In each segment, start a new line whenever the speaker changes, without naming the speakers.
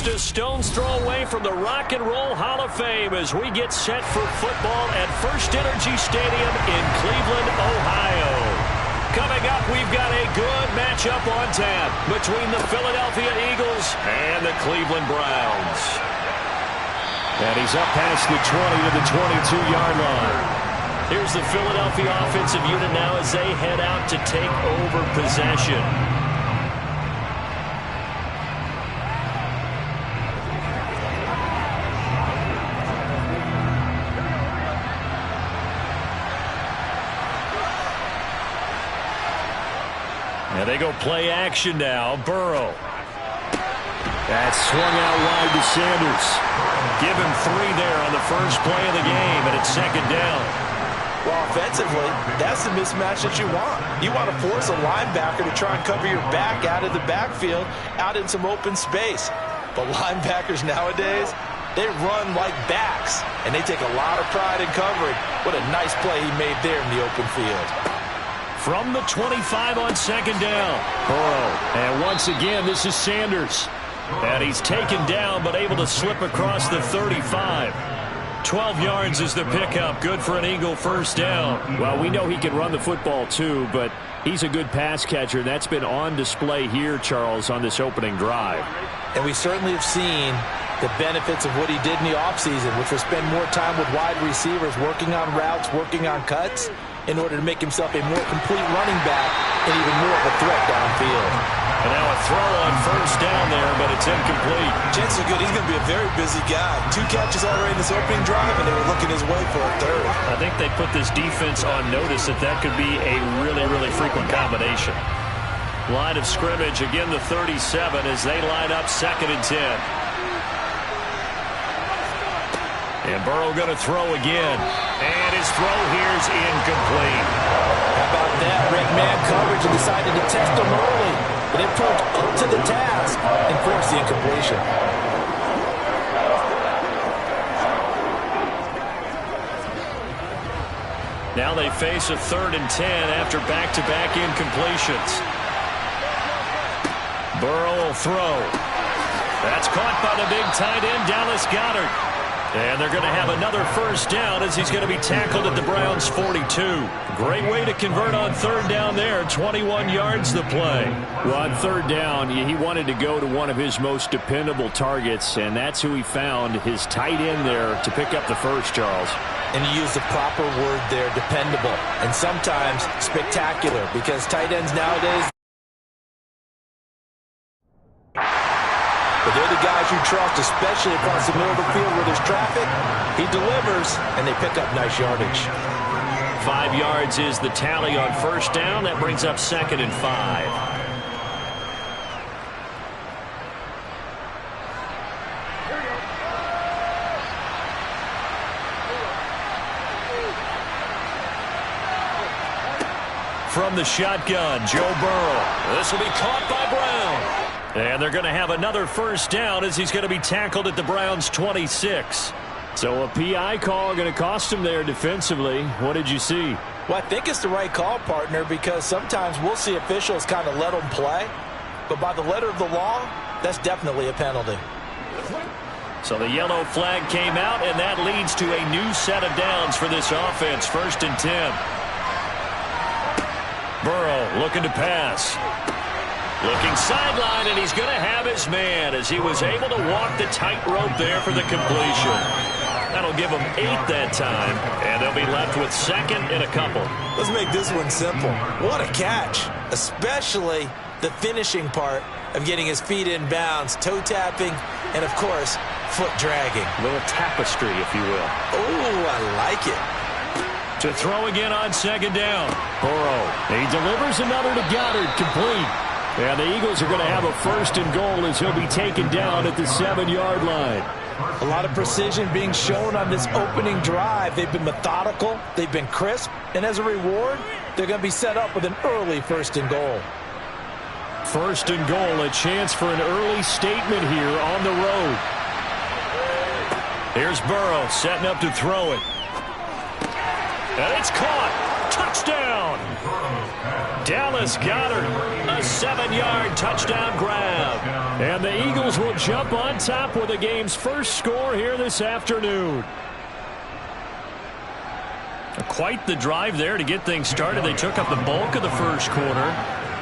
just a stone's throw away from the Rock and Roll Hall of Fame as we get set for football at First Energy Stadium in Cleveland, Ohio. Coming up, we've got a good matchup on tap between the Philadelphia Eagles and the Cleveland Browns. And he's up past the 20 to the 22-yard line. Here's the Philadelphia offensive unit now as they head out to take over possession. And they go play action now. Burrow. That's swung out wide to Sanders. Give him 3 there on the first play of the game, and it's second down.
Well, offensively, that's the mismatch that you want. You want to force a linebacker to try and cover your back out of the backfield, out in some open space. But linebackers nowadays, they run like backs, and they take a lot of pride in covering. What a nice play he made there in the open field.
From the 25 on second down. Burrow. And once again, this is Sanders. And he's taken down, but able to slip across the 35. 12 yards is the pickup. Good for an Eagle first down.
Well, we know he can run the football too, but he's a good pass catcher. That's been on display here, Charles, on this opening drive.
And we certainly have seen the benefits of what he did in the offseason, which was spend more time with wide receivers, working on routes, working on cuts, in order to make himself a more complete running back and even more of a threat downfield.
And now a throw on first down there, but it's incomplete.
Chances are good he's going to be a very busy guy. 2 catches already in this opening drive, and they were looking his way for a third.
I think they put this defense on notice that could be a really, really frequent combination. Line of scrimmage, again the 37 as they line up second and 10. And Burrow going to throw again. And his throw here's incomplete.
How about that? Red man coverage and decided to test him early. But it proved up to the task and forced the incompletion.
Now they face a 3rd and 10 after back-to-back incompletions. Burrow will throw. That's caught by the big tight end, Dallas Goedert. And they're going to have another first down as he's going to be tackled at the Browns' 42. Great way to convert on 3rd down there. 21 yards the play.
Well, on 3rd down, he wanted to go to one of his most dependable targets, and that's who he found, his tight end there, to pick up the first, Charles.
And you use the proper word there, dependable, and sometimes spectacular, because tight ends nowadays, but they're the guys you trust, especially across the middle of the field where there's traffic. He delivers, and they pick up nice yardage.
5 yards is the tally on first down. That brings up 2nd and 5. From the shotgun, Joe Burrow. This will be caught by Brown. And they're going to have another first down as he's going to be tackled at the Browns' 26.
So a PI call going to cost him there defensively. What did you see?
Well, I think it's the right call, partner, because sometimes we'll see officials kind of let them play. But by the letter of the law, that's definitely a penalty.
So the yellow flag came out, and that leads to a new set of downs for this offense. 1st and 10. Burrow looking to pass. Looking sideline, and he's going to have his man as he was able to walk the tightrope there for the completion. That'll give them 8 that time, and they'll be left with 2nd and a couple.
Let's make this one simple. What a catch, especially the finishing part of getting his feet in bounds, toe tapping, and, of course, foot dragging.
A little tapestry, if you will.
Oh, I like it.
To throw again on 2nd down.
Burrow. He delivers another to Goedert, complete. And the Eagles are going to have a 1st and goal as he'll be taken down at the 7-yard line.
A lot of precision being shown on this opening drive. They've been methodical, they've been crisp, and as a reward, they're going to be set up with an early 1st and goal.
1st and goal, a chance for an early statement here on the road. Here's Burrow setting up to throw it. And it's caught. Touchdown! Dallas Goedert, a 7-yard touchdown grab. And the Eagles will jump on top with the game's first score here this afternoon. Quite the drive there to get things started. They took up the bulk of the first quarter,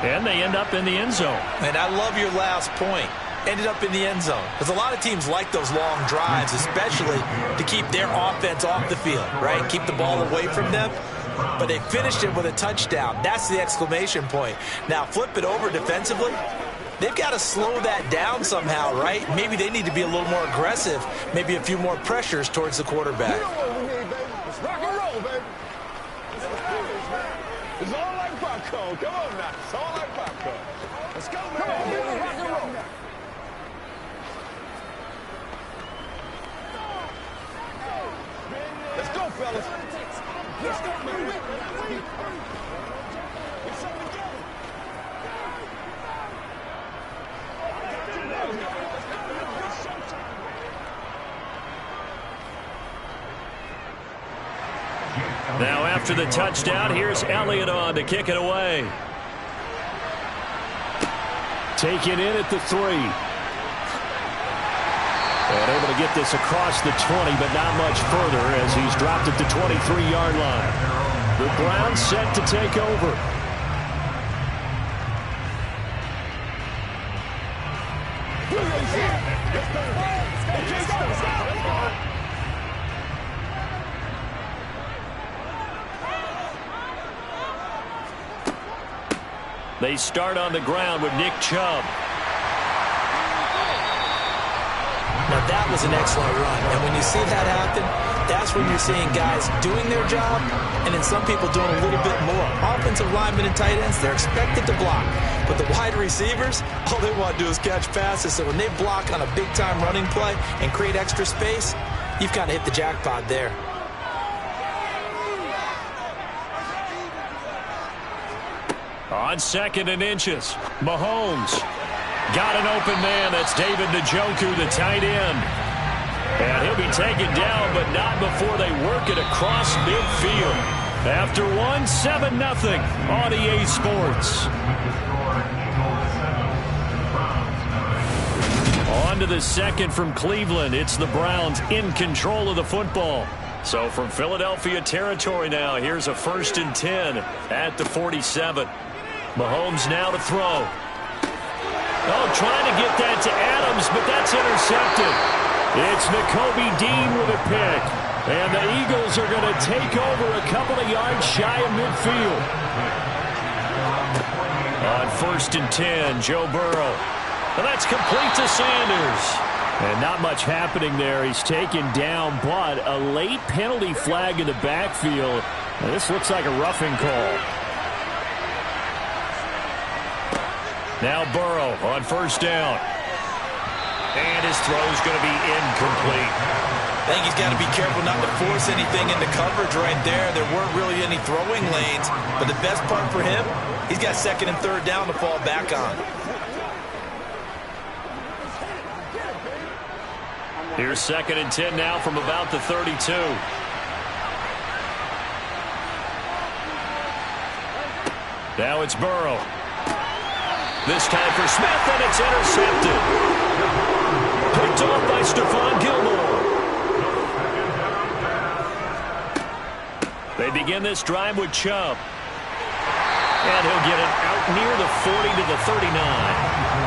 and they end up in the end zone.
And I love your last point. Ended up in the end zone. Because a lot of teams like those long drives, especially to keep their offense off the field, right? Keep the ball away from them. But they finished it with a touchdown. That's the exclamation point. Now, flip it over defensively. They've got to slow that down somehow, right? Maybe they need to be a little more aggressive. Maybe a few more pressures towards the quarterback.
You know what we need, baby. It's rock and roll, baby. It's all like popcorn. Come on now. It's all like popcorn. Let's go, man. Come on, baby. Rock and roll. Let's go, fellas. Let's go, man. Get something together.
Now after the touchdown, here's Elliott on to kick it away. Taken in at the 3. And able to get this across the 20, but not much further as he's dropped at the 23-yard line. The Browns set to take over. They start on the ground with Nick Chubb.
Now, that was an excellent run. And when you see that happen, that's when you're seeing guys doing their job and then some people doing a little bit more. Offensive linemen and tight ends, they're expected to block. But the wide receivers, all they want to do is catch passes. So when they block on a big-time running play and create extra space, you've kind of hit the jackpot there.
On 2nd and inches, Mahomes got an open man. That's David Njoku, the tight end. And he'll be taken down, but not before they work it across midfield. After 7-0 on EA Sports. On to the second from Cleveland. It's the Browns in control of the football. So from Philadelphia territory now, here's a 1st and 10 at the 47. Mahomes now to throw. Oh, trying to get that to Adams, but that's intercepted. It's Nakobe Dean with a pick. And the Eagles are going to take over a couple of yards shy of midfield. On 1st and 10, Joe Burrow. And that's complete to Sanders. And not much happening there. He's taken down, but a late penalty flag in the backfield. And this looks like a roughing call. Now Burrow on 1st down. And his throw's going to be incomplete.
I think he's got to be careful not to force anything into coverage right there. There weren't really any throwing lanes. But the best part for him, he's got 2nd and 3rd down to fall back on.
Here's 2nd and 10 now from about the 32. Now it's Burrow. This time for Smith, and it's intercepted. Picked off by Stephon Gilmore. They begin this drive with Chubb. And he'll get it out near the 40 to the 39.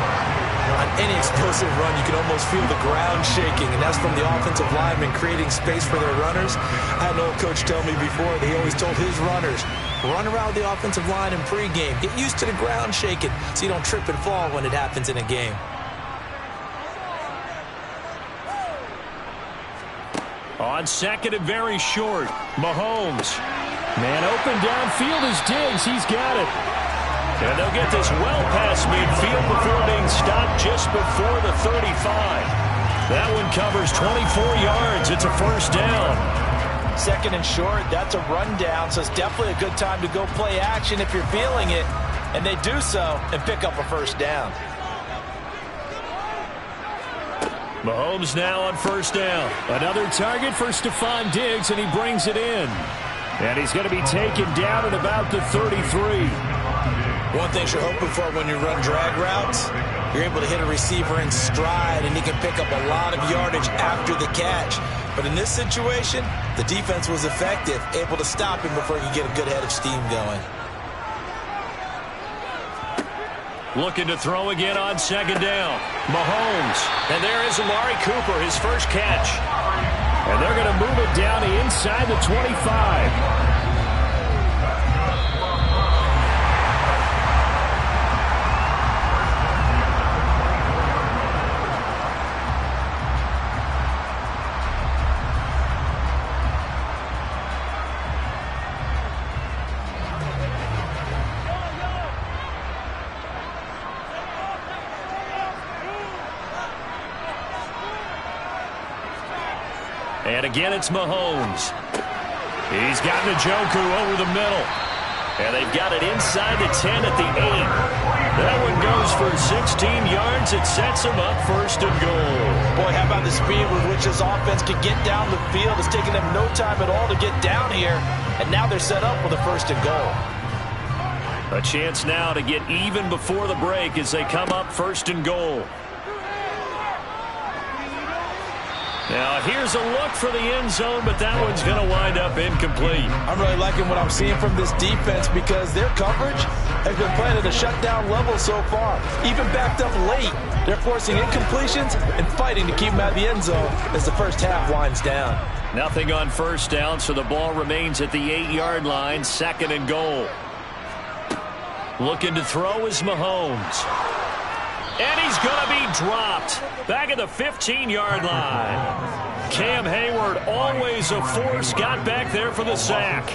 On any explosive run, you can almost feel the ground shaking, and that's from the offensive linemen creating space for their runners. I had an old coach tell me before that he always told his runners, run around the offensive line in pregame. Get used to the ground shaking so you don't trip and fall when it happens in a game.
On 2nd and very short, Mahomes. Man open downfield is Diggs. He's got it. And they'll get this well past midfield before being stopped just before the 35. That one covers 24 yards. It's a 1st down.
2nd and short, that's a rundown, so it's definitely a good time to go play action if you're feeling it. And they do so and pick up a 1st down.
Mahomes now on 1st down. Another target for Stephon Diggs, and he brings it in.
And he's going to be taken down at about the 33.
One thing you're hoping for when you run drag routes, you're able to hit a receiver in stride, and he can pick up a lot of yardage after the catch. But in this situation, the defense was effective, able to stop him before he could get a good head of steam going.
Looking to throw again on second down. Mahomes. And there is Amari Cooper, his first catch.
And they're going to move it down to inside the 25.
And again, it's Mahomes. He's got Njoku over the middle. And they've got it inside the 10 at the 8. That one goes for 16 yards. It sets them up first and goal.
Boy, how about the speed with which this offense can get down the field? It's taken them no time at all to get down here. And now they're set up with a first and goal.
A chance now to get even before the break as they come up first and goal. Now, here's a look for the end zone, but that one's going to wind up incomplete.
I'm really liking what I'm seeing from this defense because their coverage has been playing at a shutdown level so far. Even backed up late, they're forcing incompletions and fighting to keep them out of the end zone as the first half winds down.
Nothing on first down, so the ball remains at the 8-yard line, second and goal. Looking to throw is Mahomes. And he's going to be dropped back at the 15-yard line. Cam Hayward, always a force, got back there for the sack.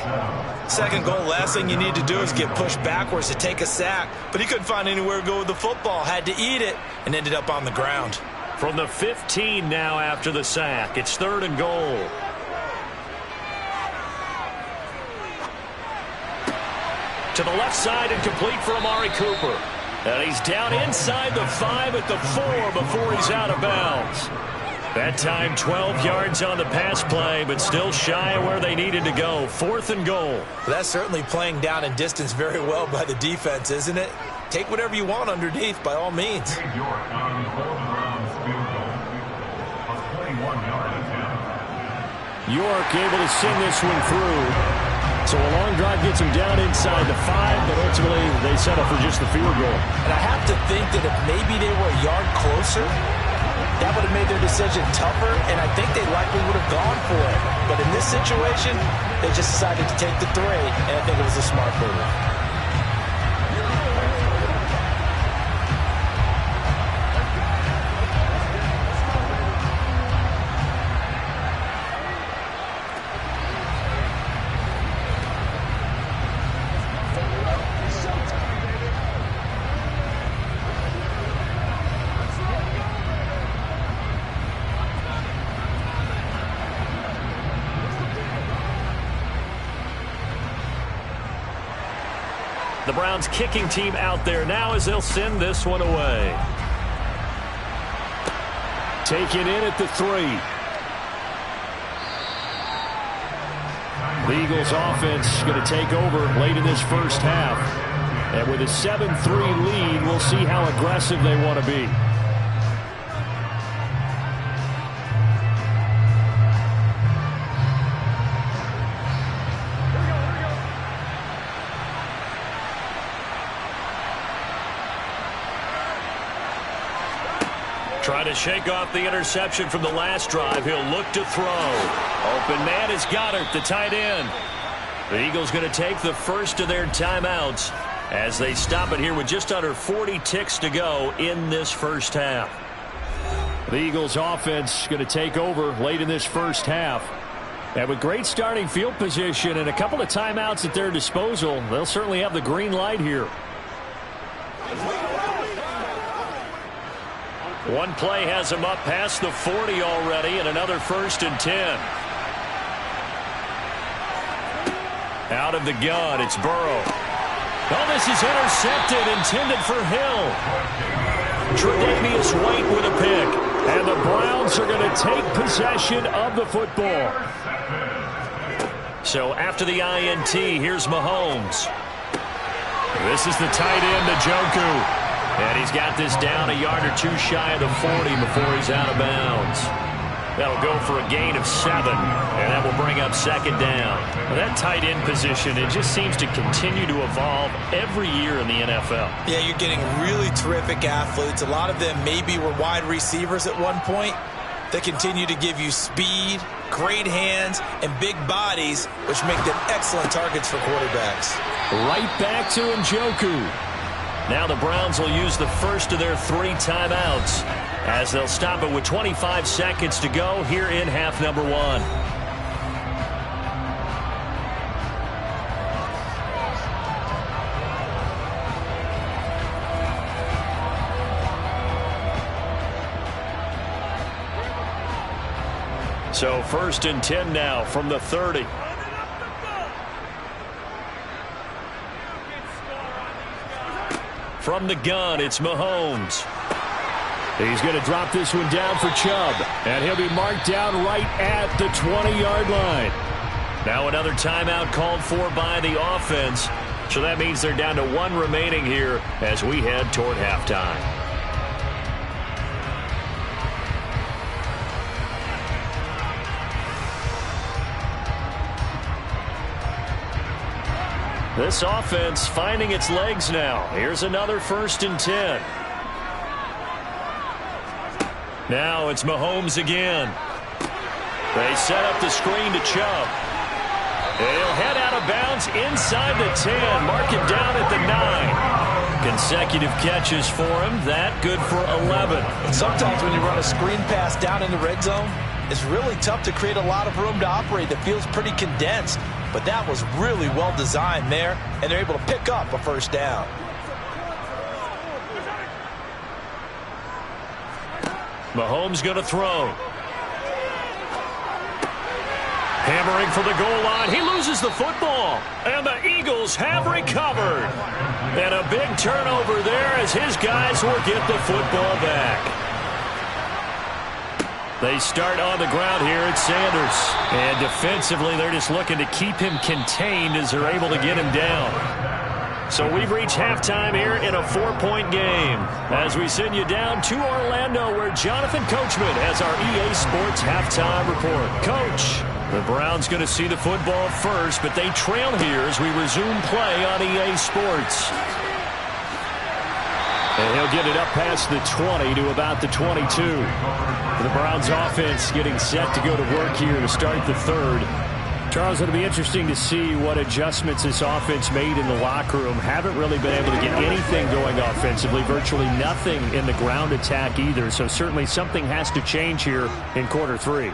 Second goal, last thing you need to do is get pushed backwards to take a sack. But he couldn't find anywhere to go with the football, had to eat it, and ended up on the ground.
From the 15 now after the sack. It's third and goal. To the left side and complete for Amari Cooper. And he's down inside the 5 at the 4 before he's out of bounds. That time 12 yards on the pass play, but still shy of where they needed to go. Fourth and goal.
That's certainly playing down and distance very well by the defense, isn't it? Take whatever you want underneath by all means.
York able to send this one through. So a long drive gets him down inside the 5, but ultimately they settle for just the field goal.
And I have to think that if maybe they were a yard closer, that would have made their decision tougher, and I think they likely would have gone for it. But in this situation, they just decided to take the 3, and I think it was a smart move.
The Browns kicking team out there now as they'll send this one away.
Taken in at the 3. The Eagles offense going to take over late in this first half. And with a 7-3 lead, we'll see how aggressive they want to be.
Trying to shake off the interception from the last drive. He'll look to throw. Open man is Goddard, the tight end. The Eagles going to take the first of their timeouts as they stop it here with just under 40 ticks to go in this first half.
The Eagles offense going to take over late in this first half. And with great starting field position and a couple of timeouts at their disposal, they'll certainly have the green light here.
One play has him up past the 40 already, and another first and 10. Out of the gun, it's Burrow. Oh, this is intercepted, intended for Hill. Tre'Davious White with a pick.
And the Browns are going to take possession of the football.
So after the INT, here's Mahomes.
This is the tight end, Njoku. And he's got this down a yard or two shy of the 40 before he's out of bounds. That'll go for a gain of 7, and that will bring up second down. Well, that tight end position, it just seems to continue to evolve every year in the NFL.
Yeah, you're getting really terrific athletes. A lot of them maybe were wide receivers at one point. They continue to give you speed, great hands, and big bodies, which make them excellent targets for quarterbacks.
Right back to Njoku.
Now the Browns will use the first of their 3 timeouts as they'll stop it with 25 seconds to go here in half number 1. So 1st and 10 now from the 30. From the gun, it's Mahomes.
He's going to drop this one down for Chubb. And he'll be marked down right at the 20-yard line.
Now another timeout called for by the offense. So that means they're down to 1 remaining here as we head toward halftime. This offense finding its legs now. Here's another 1st and 10. Now it's Mahomes again. They set up the screen to Chubb. He'll head out of bounds inside the 10. Mark him down at the 9. Consecutive catches for him. That good for 11.
Sometimes when you run a screen pass down in the red zone, it's really tough to create a lot of room to operate that feels pretty condensed. But that was really well designed there, and they're able to pick up a 1st down.
Mahomes going to throw. Hammering for the goal line. He loses the football. And the Eagles have recovered. And a big turnover there as his guys will get the football back. They start on the ground here at Sanders. And defensively, they're just looking to keep him contained as they're able to get him down. So we've reached halftime here in a 4-point game as we send you down to Orlando where Jonathan Coachman has our EA Sports halftime report. Coach, the Browns going to see the football first, but they trail here as we resume play on EA Sports. And he'll get it up past the 20 to about the 22. The Browns offense getting set to go to work here to start the 3rd. Charles, it'll be interesting to see what adjustments this offense made in the locker room. Haven't really been able to get anything going offensively, virtually nothing in the ground attack either. So certainly something has to change here in quarter 3.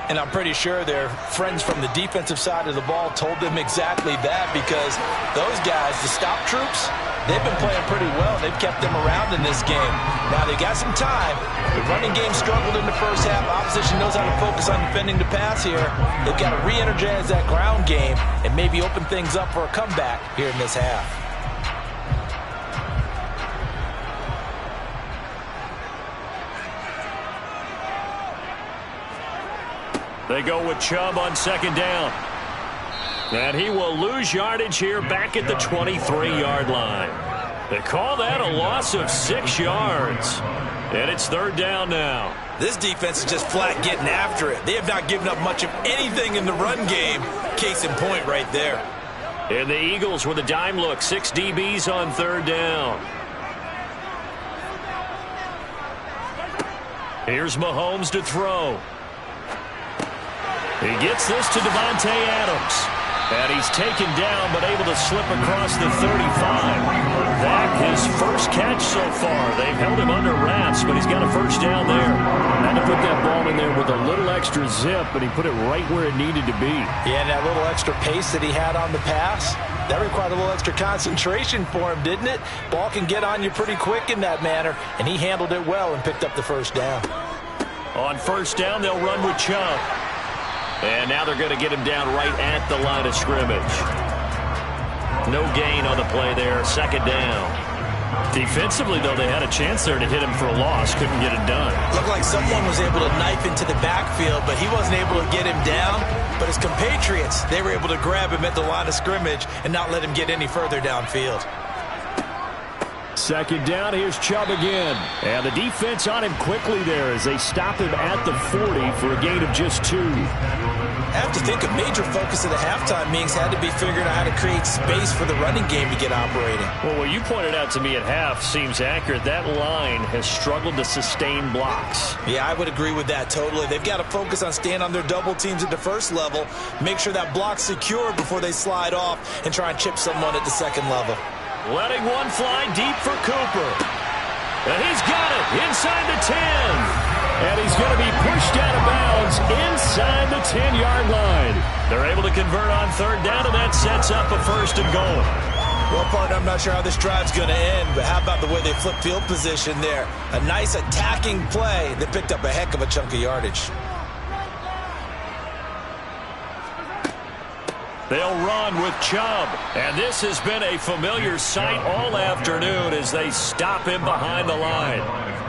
And I'm pretty sure their friends from the defensive side of the ball told them exactly that, because those guys, the stop troops, they've been playing pretty well. They've kept them around in this game. Now, they got some time. The running game struggled in the first half. Opposition knows how to focus on defending the pass here. They've got to re-energize that ground game and maybe open things up for a comeback here in this half.
They go with Chubb on 2nd down. And he will lose yardage here back at the 23-yard line. They call that a loss of 6 yards. And it's 3rd down now.
This defense is just flat getting after it. They have not given up much of anything in the run game. Case in point right there.
And the Eagles with a dime look. 6 DBs on 3rd down. Here's Mahomes to throw. He gets this to Davante Adams. And he's taken down, but able to slip across the 35. That his first catch so far. They've held him under wraps, but he's got a 1st down there.
Had to put that ball in there with a little extra zip, but he put it right where it needed to be.
Yeah, and that little extra pace that he had on the pass, that required a little extra concentration for him, didn't it? Ball can get on you pretty quick in that manner, and he handled it well and picked up the 1st down.
On 1st down, they'll run with Chubb. And now they're going to get him down right at the line of scrimmage. No gain on the play there. 2nd down.
Defensively, though, they had a chance there to hit him for a loss. Couldn't get it done.
Looked like someone was able to knife into the backfield, but he wasn't able to get him down. But his compatriots, they were able to grab him at the line of scrimmage and not let him get any further downfield.
Second down, here's Chubb again. And the defense on him quickly there as they stop him at the 40 for a gain of just 2.
I have to think a major focus of the halftime meetings had to be figuring out how to create space for the running game to get operating.
Well, what you pointed out to me at half seems accurate. That line has struggled to sustain blocks.
Yeah, I would agree with that totally. They've got to focus on staying on their double teams at the first level, make sure that block's secure before they slide off and try and chip someone at the second level.
Letting one fly deep for Cooper. And he's got it inside the 10. And he's going to be pushed out of bounds inside the 10-yard line.
They're able to convert on third down, and that sets up a first and goal.
Well, partner, I'm not sure how this drive's going to end, but how about the way they flip field position there? A nice attacking play that picked up a heck of a chunk of yardage.
They'll run with Chubb. And this has been a familiar sight all afternoon as they stop him behind the line.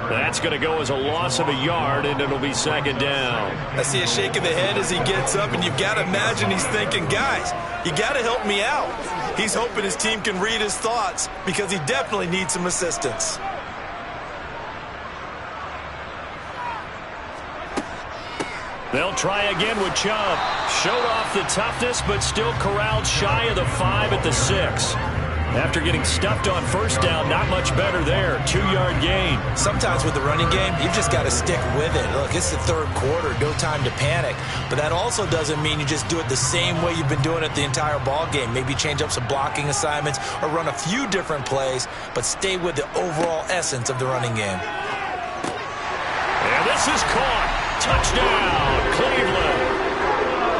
That's going to go as a loss of a yard, and it'll be second down.
I see a shake of the head as he gets up, and you've got to imagine he's thinking, guys, you got to help me out. He's hoping his team can read his thoughts because he definitely needs some assistance.
They'll try again with Chubb. Showed off the toughness, but still corralled shy of the 5 at the 6. After getting stuffed on first down, not much better there. 2-yard gain.
Sometimes with the running game, you've just got to stick with it. Look, it's the third quarter, no time to panic. But that also doesn't mean you just do it the same way you've been doing it the entire ball game. Maybe change up some blocking assignments or run a few different plays, but stay with the overall essence of the running game.
And this is caught. Touchdown, Cleveland.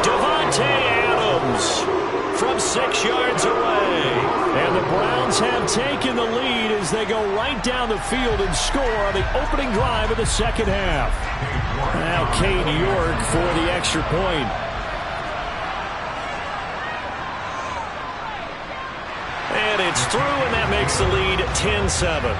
Davante Adams from 6 yards away. And the Browns have taken the lead as they go right down the field and score on the opening drive of the second half. Now Cade York for the extra point. And it's through, and that makes the lead 10-7.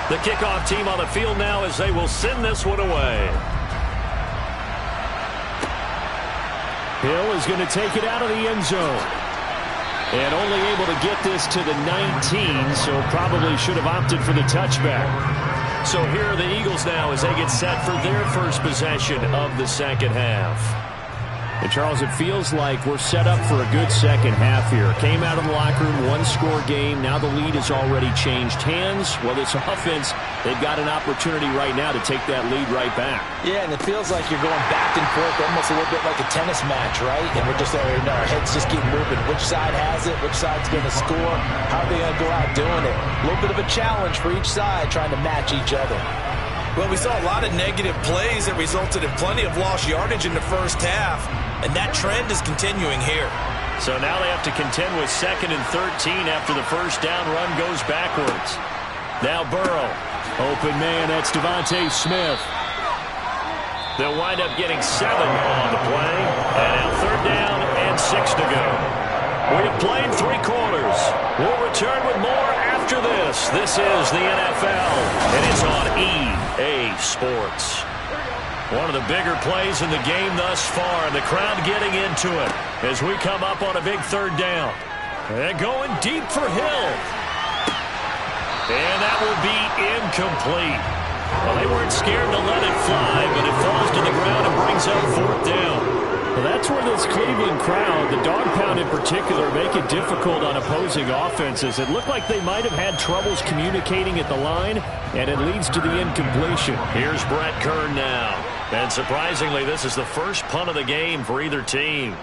The kickoff team on the field now as they will send this one away. Hill is going to take it out of the end zone. And only able to get this to the 19, so probably should have opted for the touchback. So here are the Eagles now as they get set for their first possession of the second half. And Charles, it feels like we're set up for a good second half here. Came out of the locker room, one-score game. Now the lead has already changed hands. Well, this offense, they've got an opportunity right now to take that lead right back.
Yeah, and it feels like you're going back and forth, almost a little bit like a tennis match, right? And we're just already know our heads just keep moving. Which side has it? Which side's going to score? How are they going to go out doing it? A little bit of a challenge for each side, trying to match each other. Well, we saw a lot of negative plays that resulted in plenty of lost yardage in the first half, and that trend is continuing here.
So now they have to contend with 2nd and 13 after the first down run goes backwards. Now Burrow. Open man, that's Devontae Smith. They'll wind up getting 7 on the play. And now 3rd down and 6 to go. We've played 3 quarters. We'll return with more after this. This is the NFL, and it's on EA Sports. One of the bigger plays in the game thus far, and the crowd getting into it as we come up on a big 3rd down. And going deep for Hill. And that will be incomplete. Well, they weren't scared to let it fly, but it falls to the ground and brings up 4th down. Well, that's where this Cleveland crowd, the dog pound in particular, make it difficult on opposing offenses. It looked like they might have had troubles communicating at the line, and it leads to the incompletion.
Here's Brett Kern now. And surprisingly, this is the first punt of the game for either team.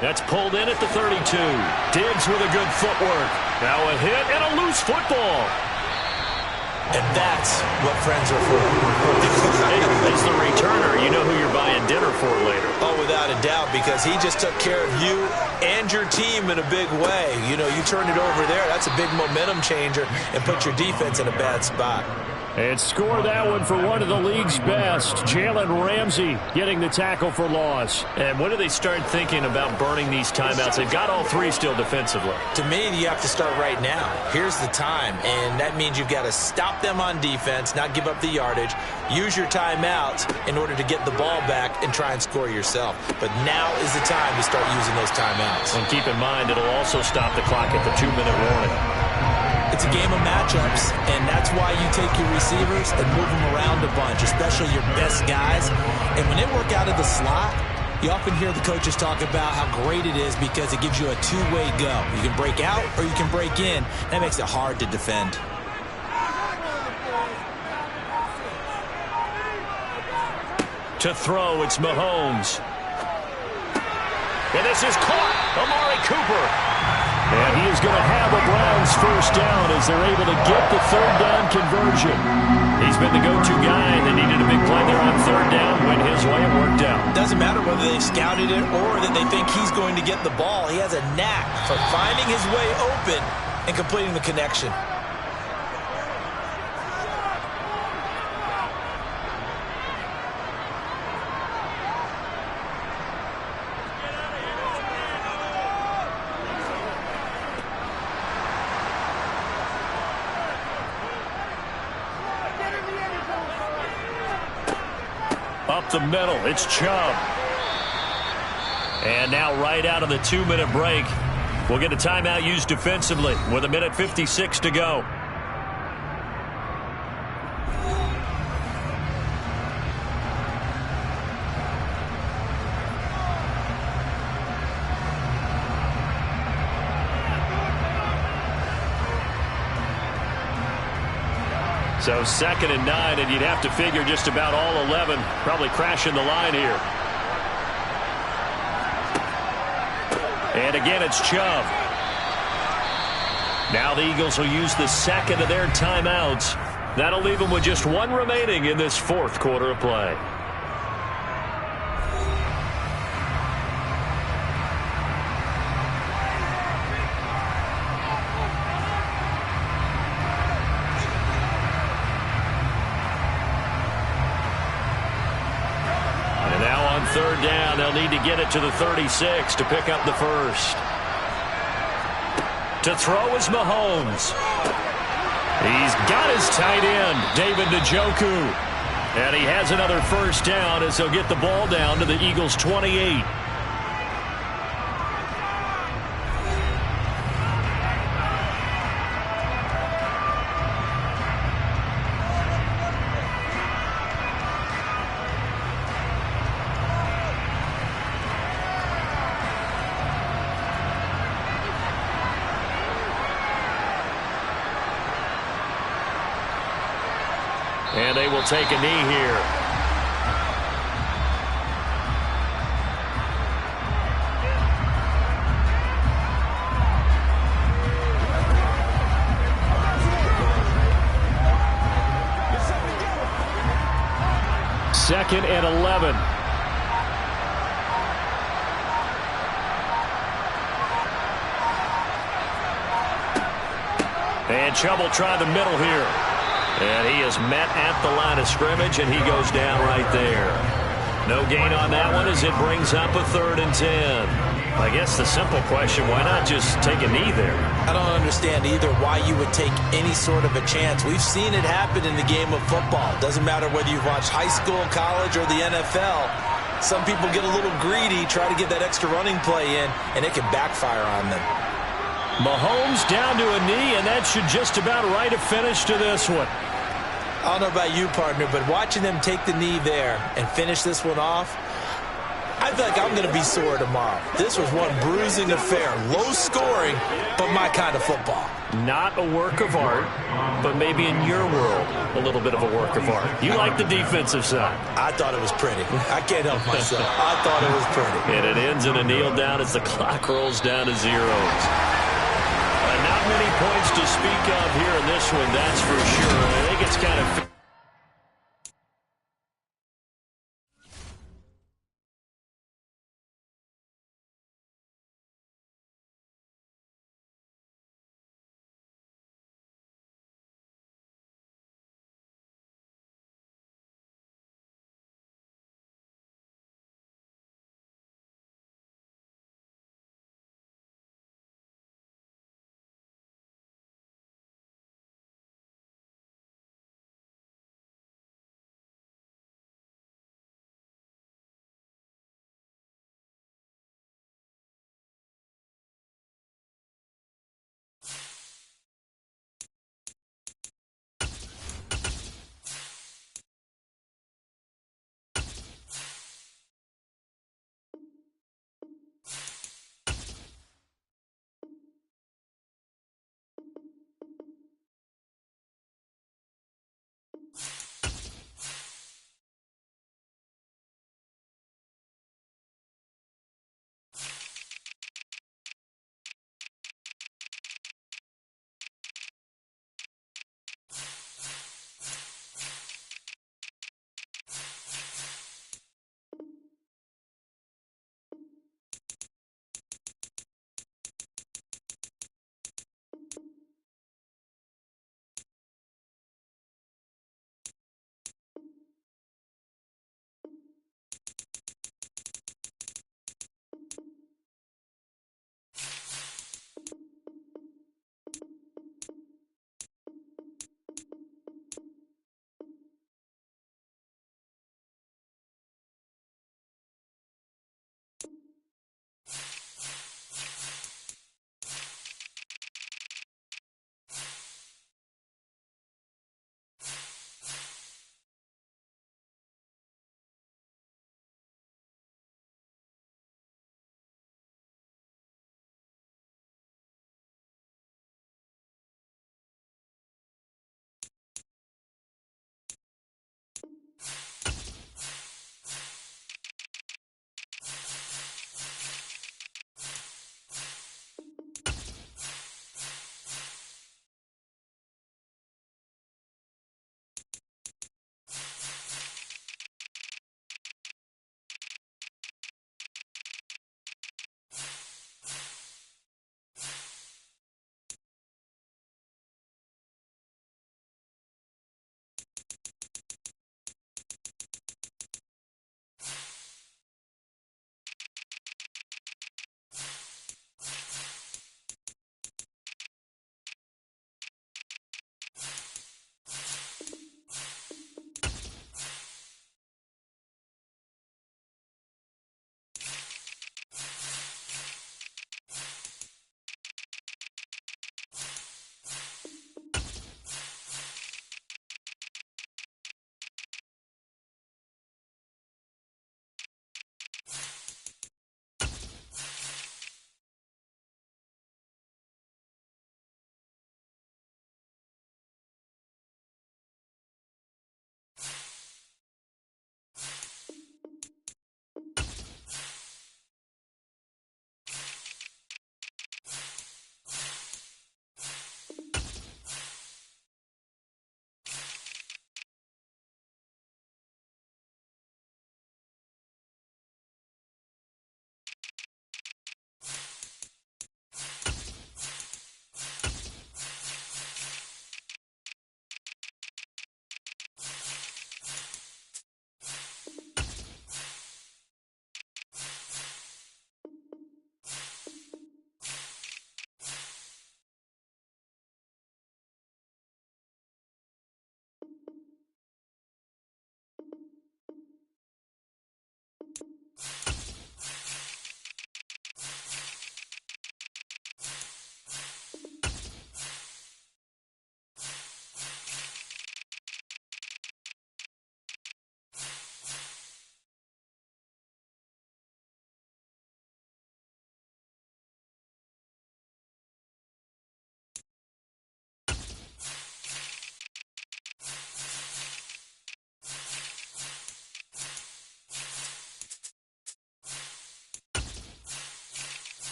That's pulled in at the 32. Diggs with a good footwork. Now a hit and a loose football.
And that's what friends are for.
Hey, as the returner, you know who you're buying dinner for later.
Oh, without a doubt, because he just took care of you and your team in a big way. You know, you turned it over there. That's a big momentum changer and put your defense in a bad spot.
And score that one for one of the league's best. Jalen Ramsey getting the tackle for loss.
And when do they start thinking about burning these timeouts? They've got all three still defensively.
To me, you have to start right now. Here's the time, and that means you've got to stop them on defense, not give up the yardage, use your timeouts in order to get the ball back and try and score yourself. But now is the time to start using those timeouts.
And keep in mind, it'll also stop the clock at the 2-minute warning.
It's a game of matchups, and that's why you take your receivers and move them around a bunch, especially your best guys. And when they work out of the slot, you often hear the coaches talk about how great it is because it gives you a two-way go. You can break out or you can break in. That makes it hard to defend.
To throw, it's Mahomes.
And this is caught. Amari Cooper.
And he is going to have a Browns first down as they're able to get the third down conversion.
He's been the go-to guy. They needed a big play there on third down. Went his way, it worked out.
Doesn't matter whether they've scouted it or that they think he's going to get the ball. He has a knack for finding his way open and completing the connection.
Up the middle, it's Chubb.
And now right out of the 2-minute break, we'll get a timeout used defensively with 1:56 to go. So 2nd and 9, and you'd have to figure just about all 11 probably crashing the line here.
And again, it's Chubb.
Now the Eagles will use the second of their timeouts. That'll leave them with just one remaining in this fourth quarter of play. Third down, they'll need to get it to the 36 to pick up the first. To throw is Mahomes.
He's got his tight end, David Njoku. And he has another first down as he'll get the ball down to the Eagles' 28.
And they will take a knee here.
Second and 11.
And Chubb will try the middle here. And he is met at the line of scrimmage, and he goes down right there. No gain on that one as it brings up a 3rd and 10. I guess the simple question, why not just take a knee there?
I don't understand either why you would take any sort of a chance. We've seen it happen in the game of football. Doesn't matter whether you've watched high school, college, or the NFL. Some people get a little greedy, try to get that extra running play in, and it can backfire on them.
Mahomes down to a knee, and that should just about write a finish to this one.
I don't know about you, partner, but watching them take the knee there and finish this one off, I feel like I'm going to be sore tomorrow. This was one bruising affair. Low scoring, but my kind of football.
Not a work of art, but maybe in your world, a little bit of a work of art. You like the defensive side.
I thought it was pretty. I can't help myself. I thought it was pretty.
And it ends in a kneel down as the clock rolls down to zeros. Not many points to speak of here in this one, that's for sure. I think it's kind of...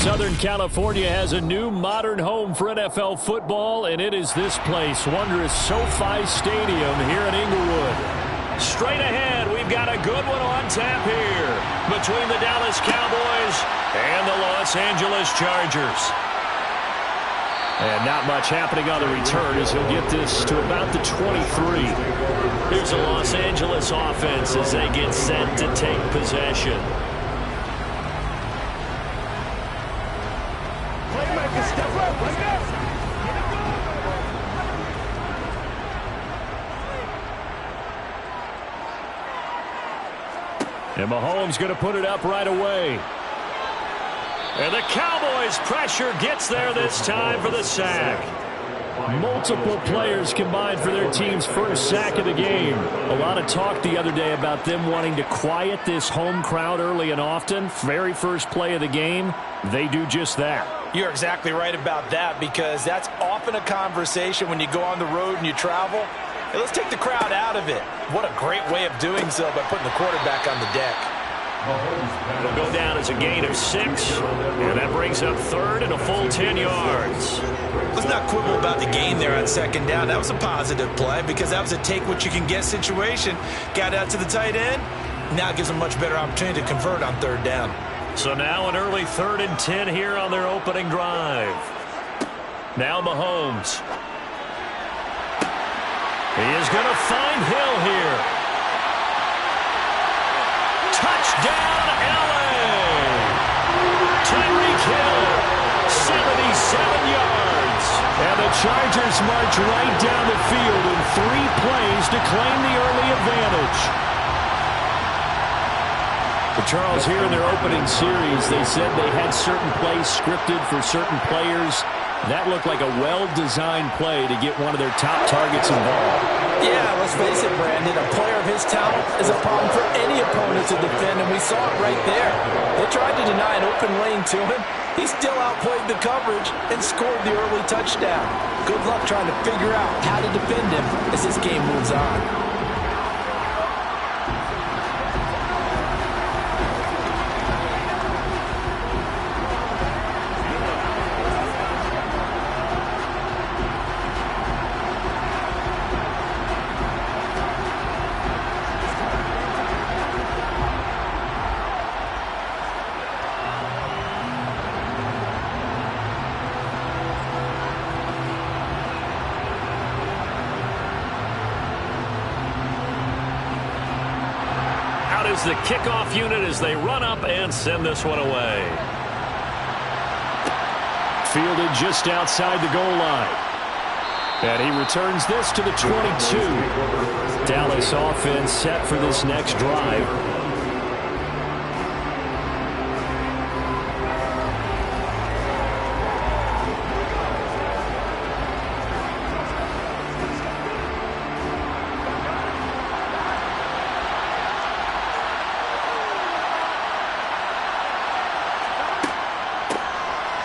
Southern California has a new modern home for NFL football, and it is this place, wondrous SoFi Stadium here in Inglewood. Straight ahead, we've got a good one on tap here between the Dallas Cowboys and the Los Angeles Chargers. And not much happening on the return as he'll get this to about the 23. Here's the Los Angeles offense as they get set to take possession. And Mahomes going to put it up right away. And the Cowboys' pressure gets there this time for the sack. Multiple players combined for their team's first sack of the game. A lot of talk the other day about them wanting to quiet this home crowd early and often. Very first play of the game, they do just that.
You're exactly right about that, because that's often a conversation when you go on the road and you travel. Hey, let's take the crowd out of it. What a great way of doing so by putting the quarterback on the deck.
It'll go down as a gain of 6, and that brings up third and a full 10 yards.
Let's not quibble about the gain there on second down. That was a positive play because that was a take-what-you-can-get situation. Got out to the tight end. Now it gives them a much better opportunity to convert on third down.
So now an early 3rd and 10 here on their opening drive. Now Mahomes. He is going to find Hill here. Touchdown, L.A. Tyreek Hill, 77 yards. And the Chargers march right down the field in 3 plays to claim the early advantage. But Charles, here in their opening series, they said they had certain plays scripted for certain players. That looked like a well-designed play to get one of their top targets involved.
Yeah, let's face it, Brandon. A player of his talent is a problem for any opponent to defend, and we saw it right there. They tried to deny an open lane to him. He still outplayed the coverage and scored the early touchdown. Good luck trying to figure out how to defend him as this game moves on.
Is the kickoff unit as they run up and send this one away. Fielded just outside the goal line. And he returns this to the 22. Dallas offense set for this next drive.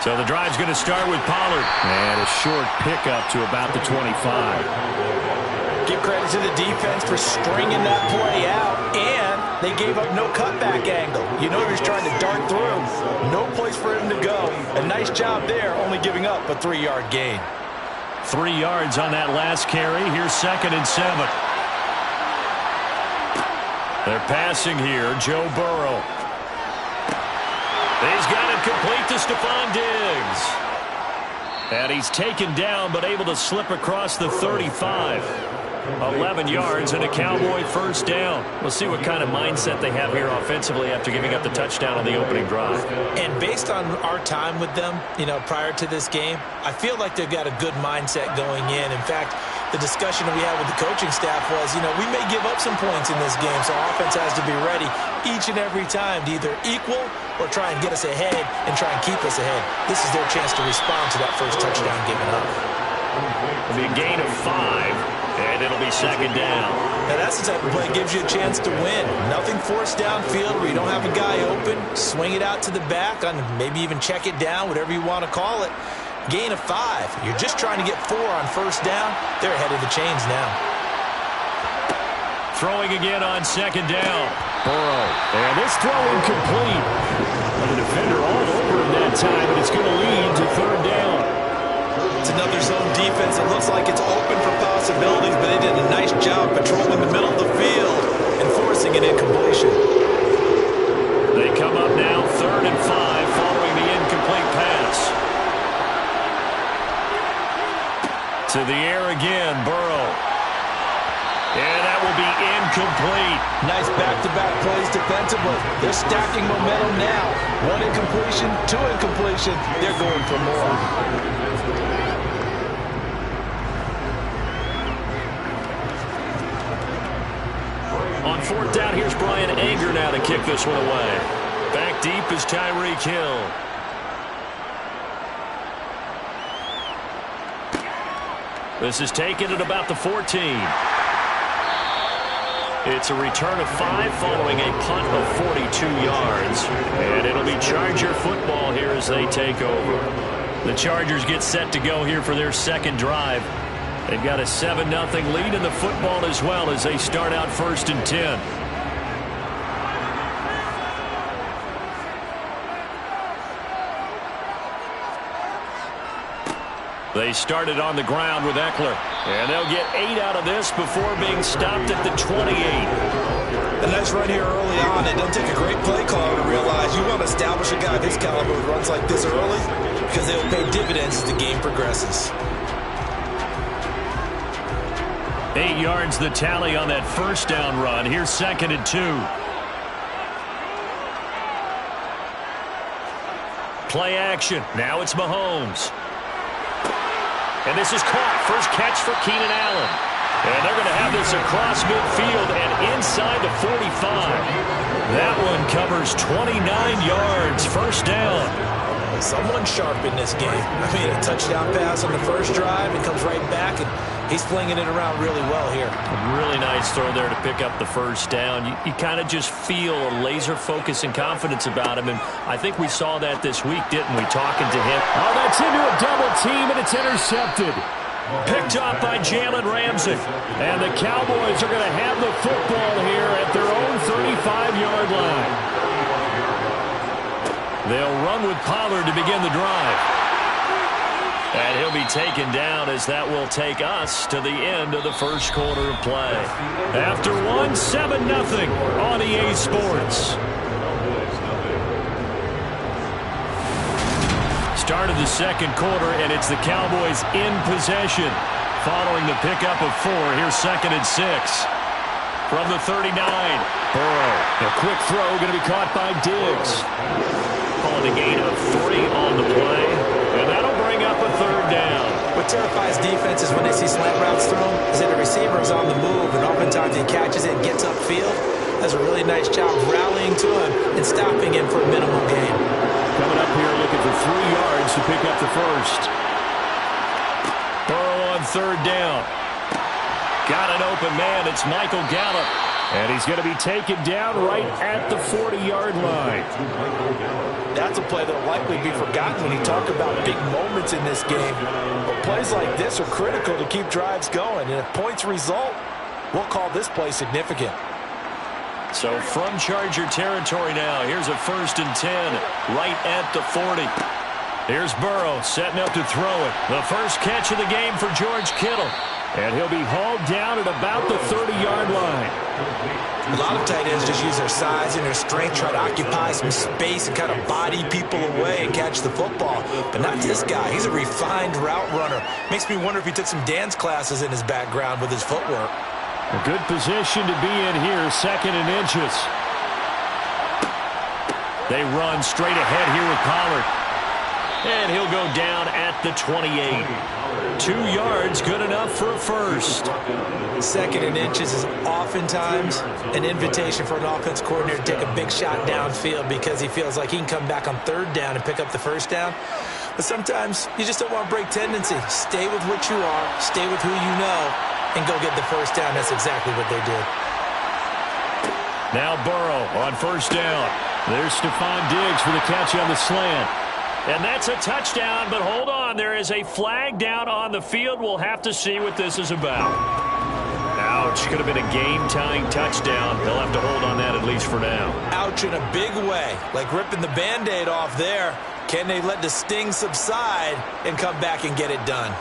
So the drive's going to start with Pollard. And a short pickup to about the 25.
Give credit to the defense for stringing that play out, and they gave up no cutback angle. You know he was trying to dart through. No place for him to go. A nice job there, only giving up a 3-yard gain.
3 yards on that last carry. Here's 2nd and 7. They're passing here. Joe Burrow. He's got it complete to Stephon Diggs. And he's taken down but able to slip across the 35. 11 yards and a Cowboy first down. We'll see what kind of mindset they have here offensively after giving up the touchdown on the opening drive.
And based on our time with them, prior to this game, I feel like they've got a good mindset going in. In fact, the discussion we had with the coaching staff was, we may give up some points in this game, so offense has to be ready each and every time to either equal or try and get us ahead and try and keep us ahead. This is their chance to respond to that first touchdown given up.
It'll be a gain of 5. And it'll be 2nd down.
Now that's the type of play that gives you a chance to win. Nothing forced downfield where you don't have a guy open. Swing it out to the back, on maybe even check it down, whatever you want to call it. Gain of 5. You're just trying to get 4 on first down. They're ahead of the chains now.
Throwing again on 2nd down. Burrow. And this throw incomplete. And the defender all over him that time, and it's going to lead to third down.
It's another zone defense. It looks like it's open for possibilities, but they did a nice job patrolling the middle of the field and forcing an incompletion.
They come up now 3rd and 5 following the incomplete pass. To the air again, Burrow. And that will be incomplete.
Nice back-to-back plays defensively. They're stacking momentum now. 1 incompletion, 2 incompletion. They're going for more.
On 4th down, here's Brian Anger now to kick this one away. Back deep is Tyreek Hill. This is taken at about the 14. It's a return of 5 following a punt of 42 yards. And it'll be Charger football here as they take over. The Chargers get set to go here for their second drive. They've got a 7-0 lead in the football as well as they start out 1st and 10. They started on the ground with Eckler. And they'll get 8 out of this before being stopped at the 28.
A nice run here early on. It doesn't take a great play caller to realize you want to establish a guy of his caliber who runs like this early because they will pay dividends as the game progresses.
8 yards the tally on that first down run. Here's 2nd and 2. Play action. Now it's Mahomes. And this is caught. First catch for Keenan Allen. And they're going to have this across midfield and inside the 45. That one covers 29 yards. First down.
Someone sharp in this game. I mean, a touchdown pass on the first drive. It comes right back, and he's flinging it around really well here.
A really nice throw there to pick up the first down. You kind of just feel a laser focus and confidence about him, and I think we saw that this week, didn't we, talking to him? Oh, that's into a double team, and it's intercepted. Picked off by Jalen Ramsey. And the Cowboys are going to have the football here at their own 35-yard line. They'll run with Pollard to begin the drive. And he'll be taken down as that will take us to the end of the first quarter of play. After one, 7-0 on EA Sports. Start of the second quarter, and it's the Cowboys in possession. Following the pickup of 4, here's 2nd and 6. From the 39, Burrow. A quick throw going to be caught by Diggs. Calling a gain of 3 on the play, and that'll bring up a 3rd down.
What terrifies defenses when they see slant routes thrown is that the receiver is on the move, and oftentimes he catches it and gets upfield. Does a really nice job rallying to him and stopping him for a minimal gain.
Coming up here looking for 3 yards to pick up the first. Burrow on 3rd down. Got an open man. It's Michael Gallup. And he's going to be taken down right at the 40-yard line.
That's a play that will likely be forgotten when you talk about big moments in this game. But plays like this are critical to keep drives going. And if points result, we'll call this play significant.
So from Charger territory now, here's a 1st and 10 right at the 40. Here's Burrow setting up to throw it. The first catch of the game for George Kittle. And he'll be hauled down at about the 30-yard line.
A lot of tight ends just use their size and their strength, try to occupy some space and kind of body people away and catch the football. But not this guy. He's a refined route runner. Makes me wonder if he took some dance classes in his background with his footwork.
A good position to be in here, 2nd and inches. They run straight ahead here with Pollard. And he'll go down at the 28. 2 yards, good enough for a first.
2nd and inches is oftentimes an invitation for an offense coordinator to take a big shot downfield because he feels like he can come back on 3rd down and pick up the first down. But sometimes you just don't want to break tendency. Stay with what you are, stay with who you know, and go get the first down. That's exactly what they did.
Now Burrow on 1st down. There's Stephon Diggs for the catch on the slant. And that's a touchdown, but hold on. There is a flag down on the field. We'll have to see what this is about. Ouch. Could have been a game-tying touchdown. They'll have to hold on that at least for now.
Ouch in a big way. Like ripping the Band-Aid off there. Can they let the sting subside and come back and get it done?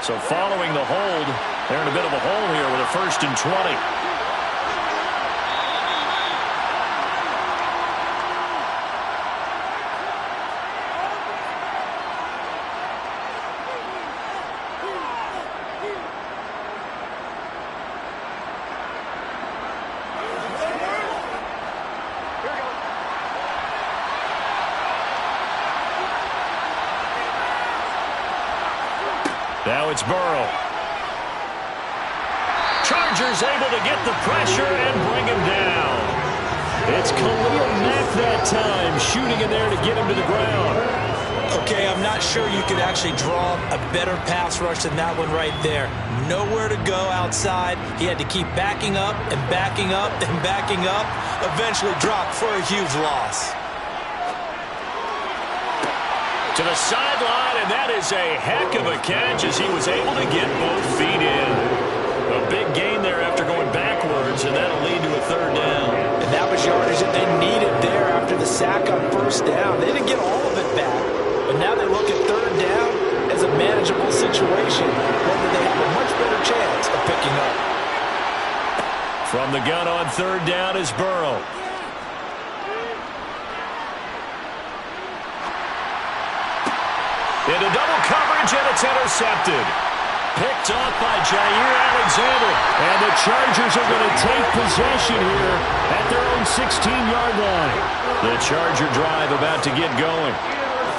So following the hold, they're in a bit of a hole here with a 1st and 20. Now it's Burrow. Chargers able to get the pressure and bring him down. It's Khalil Mack that time, shooting in there to get him to the ground.
Okay, I'm not sure you could actually draw a better pass rush than that one right there. Nowhere to go outside. He had to keep backing up and backing up and backing up. Eventually dropped for a huge loss.
To the sideline, and that is a heck of a catch as he was able to get both feet in. A big gain there after going backwards, and that'll lead to a 3rd down.
And that was yardage that they needed there after the sack on 1st down. They didn't get all of it back, but now they look at 3rd down as a manageable situation, whether they have a much better chance of picking up.
From the gun on 3rd down is Burrow. Into double coverage, and it's intercepted. Picked off by Jair Alexander. And the Chargers are going to take possession here at their own 16-yard line. The Charger drive about to get going.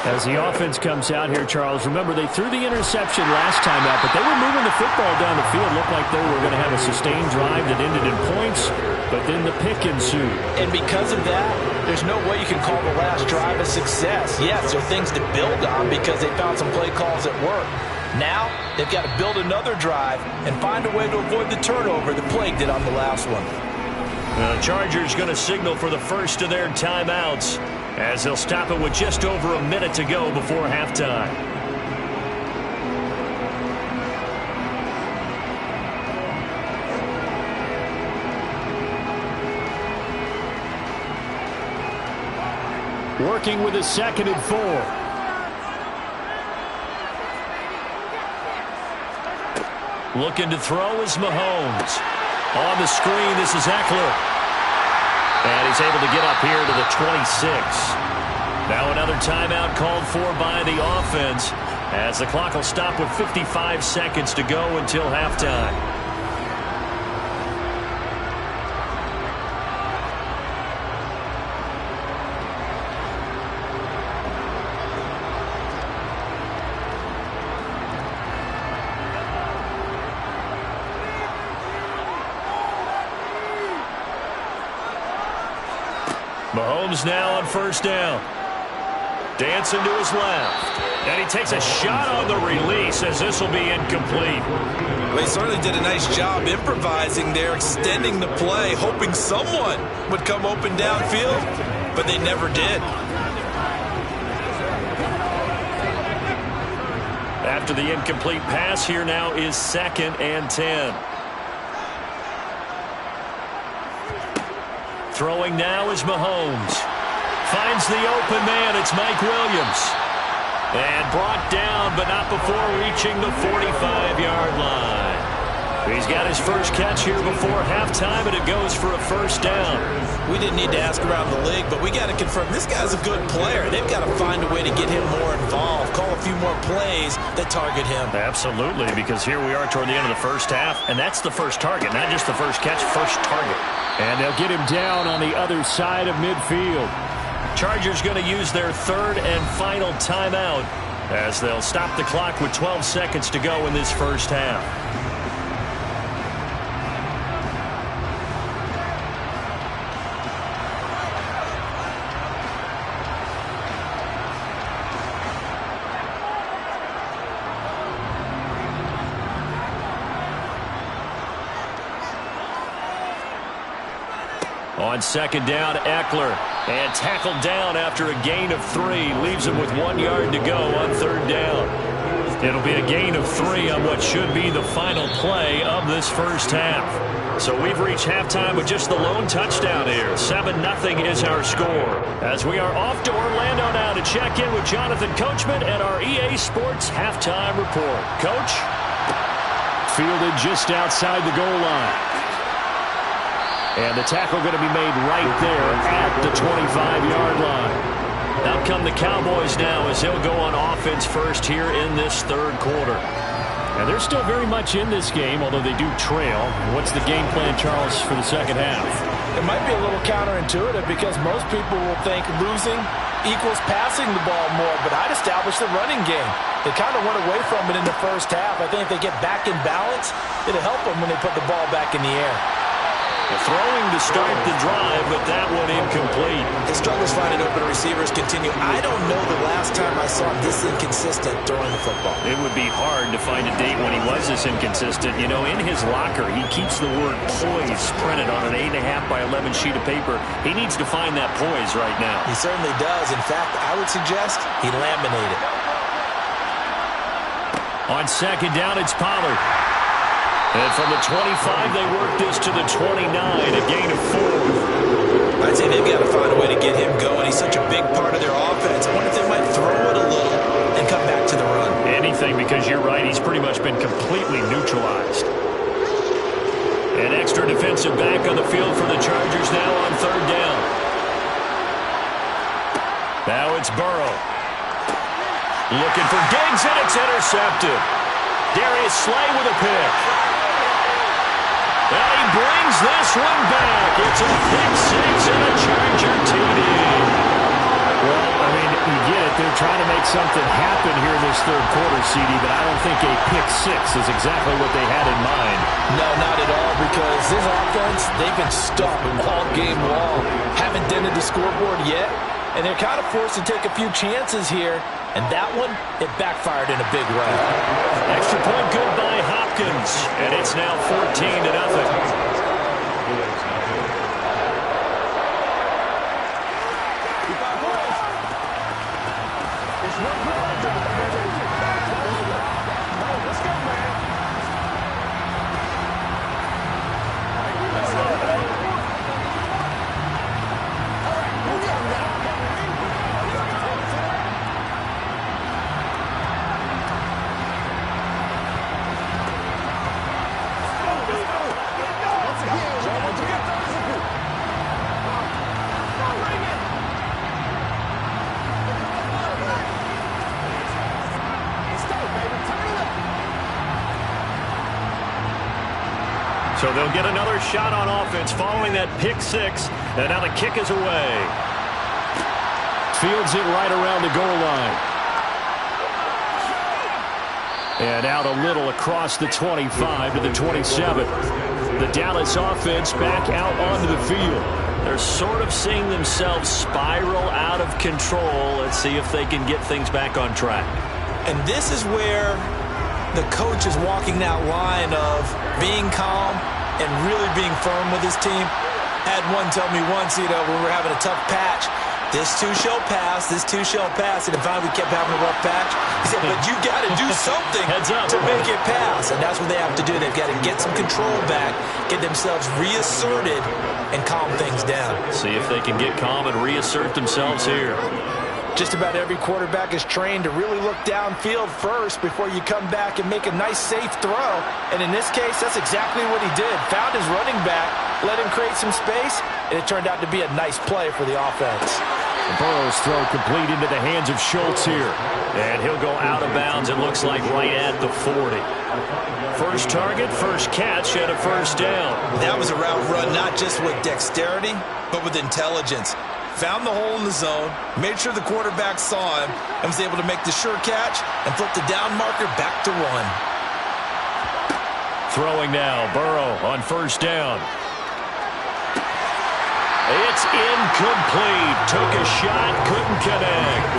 As the offense comes out here, Charles, remember they threw the interception last time out, but they were moving the football down the field. Looked like they were going to have a sustained drive that ended in points, but then the pick ensued.
And because of that, there's no way you can call the last drive a success. Yes, there are things to build on because they found some play calls that work. Now, they've got to build another drive and find a way to avoid the turnover that plagued it on the last one.
The Chargers going to signal for the first of their timeouts as they'll stop it with just over a minute to go before halftime. Working with a 2nd and 4. Looking to throw is Mahomes. On the screen, this is Eckler. And he's able to get up here to the 26. Now another timeout called for by the offense as the clock will stop with 55 seconds to go until halftime. Mahomes now on 1st down. Dancing to his left. And he takes a shot on the release as this will be incomplete.
Well, he certainly did a nice job improvising there, extending the play, hoping someone would come open downfield, but they never did.
After the incomplete pass, here now is 2nd and 10. Throwing now is Mahomes. Finds the open man. It's Mike Williams. And brought down, but not before reaching the 45-yard line. He's got his first catch here before halftime, and it goes for a 1st down.
We didn't need to ask around the league, but we got to confirm this guy's a good player. They've got to find a way to get him more involved, call a few more plays that target him.
Absolutely, because here we are toward the end of the first half, and that's the first target, not just the first catch, first target. And they'll get him down on the other side of midfield. Chargers going to use their 3rd and final timeout as they'll stop the clock with 12 seconds to go in this first half. On 2nd down, Eckler. And tackled down after a gain of 3. Leaves him with 1 yard to go on 3rd down.
It'll be a gain of 3 on what should be the final play of this first half. So we've reached halftime with just the lone touchdown here. 7-0 is our score. As we are off to Orlando now to check in with Jonathan Coachman and our EA Sports halftime report. Coach?
Fielded just outside the goal line. And the tackle going to be made right there at the 25-yard line.
Out come the Cowboys now as they'll go on offense first here in this third quarter.
And they're still very much in this game, although they do trail. What's the game plan, Charles, for the second half?
It might be a little counterintuitive because most people will think losing equals passing the ball more, but I'd establish the running game. They kind of went away from it in the first half. I think if they get back in balance, it'll help them when they put the ball back in the air.
Throwing to start the drive, but that one incomplete.
His struggles finding open receivers continue. I don't know the last time I saw him this inconsistent throwing the football.
It would be hard to find a date when he was this inconsistent. You know, in his locker, he keeps the word poise printed on an 8.5 by 11 sheet of paper. He needs to find that poise right now.
He certainly does. In fact, I would suggest he laminated.
On second down, it's Pollard. And from the 25, they work this to the 29, a gain of 4.
I'd say they've got to find a way to get him going. He's such a big part of their offense. I wonder if they might throw it a little and come back to the run.
Anything, because you're right, he's pretty much been completely neutralized.
An extra defensive back on the field for the Chargers now on third down. Now it's Burrow. Looking for Diggs, and it's intercepted. Darius Slay with a pick. And he brings this one back. It's a pick 6 and a Charger TD.
Well, I mean, you get it. They're trying to make something happen here in this third quarter, CD, but I don't think a pick 6 is exactly what they had in mind.
No, not at all, because this offense, they've been stuck all game long. Haven't dented the scoreboard yet, and they're kind of forced to take a few chances here. And that one, it backfired in a big way.
Extra point good by Hopkins. And it's now 14-0. So they'll get another shot on offense following that pick 6. And now the kick is away.
Fields it right around the goal line. And out a little across the 25 to the 27. The Dallas offense back out onto the field.
They're sort of seeing themselves spiral out of control. Let's see if they can get things back on track.
And this is where the coach is walking that line of being calm and really being firm with his team. Had one tell me once, when we're having a tough patch, this too shall pass, this too shall pass. And if we kept having a rough patch, he said, but you got to do something to make it pass. And that's what they have to do. They've got to get some control back, get themselves reasserted, and calm things down.
See if they can get calm and reassert themselves here.
Just about every quarterback is trained to really look downfield first before you come back and make a nice, safe throw. And in this case, that's exactly what he did. Found his running back, let him create some space, and it turned out to be a nice play for the offense.
Burrow's throw complete into the hands of Schultz here.
And he'll go out of bounds, it looks like right at the 40. First target, first catch, and a first down.
That was a route run not just with dexterity, but with intelligence. Found the hole in the zone, made sure the quarterback saw him, and was able to make the sure catch and flip the down marker back to 1.
Throwing now, Burrow on first down. It's incomplete. Took a shot, couldn't connect.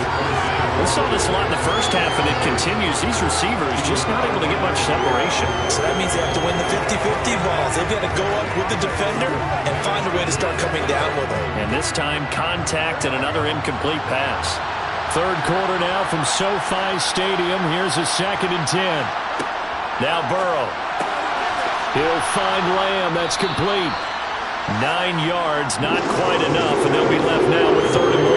We saw this a lot in the first half, and it continues. These receivers just not able to get much separation.
So that means they have to win the 50-50 balls. They've got to go up with the defender and find a way to start coming down with them.
And this time, contact and another incomplete pass. Third quarter now from SoFi Stadium. Here's a 2nd and 10. Now Burrow. He'll find Lamb. That's complete. 9 yards, not quite enough, and they'll be left now with 3rd and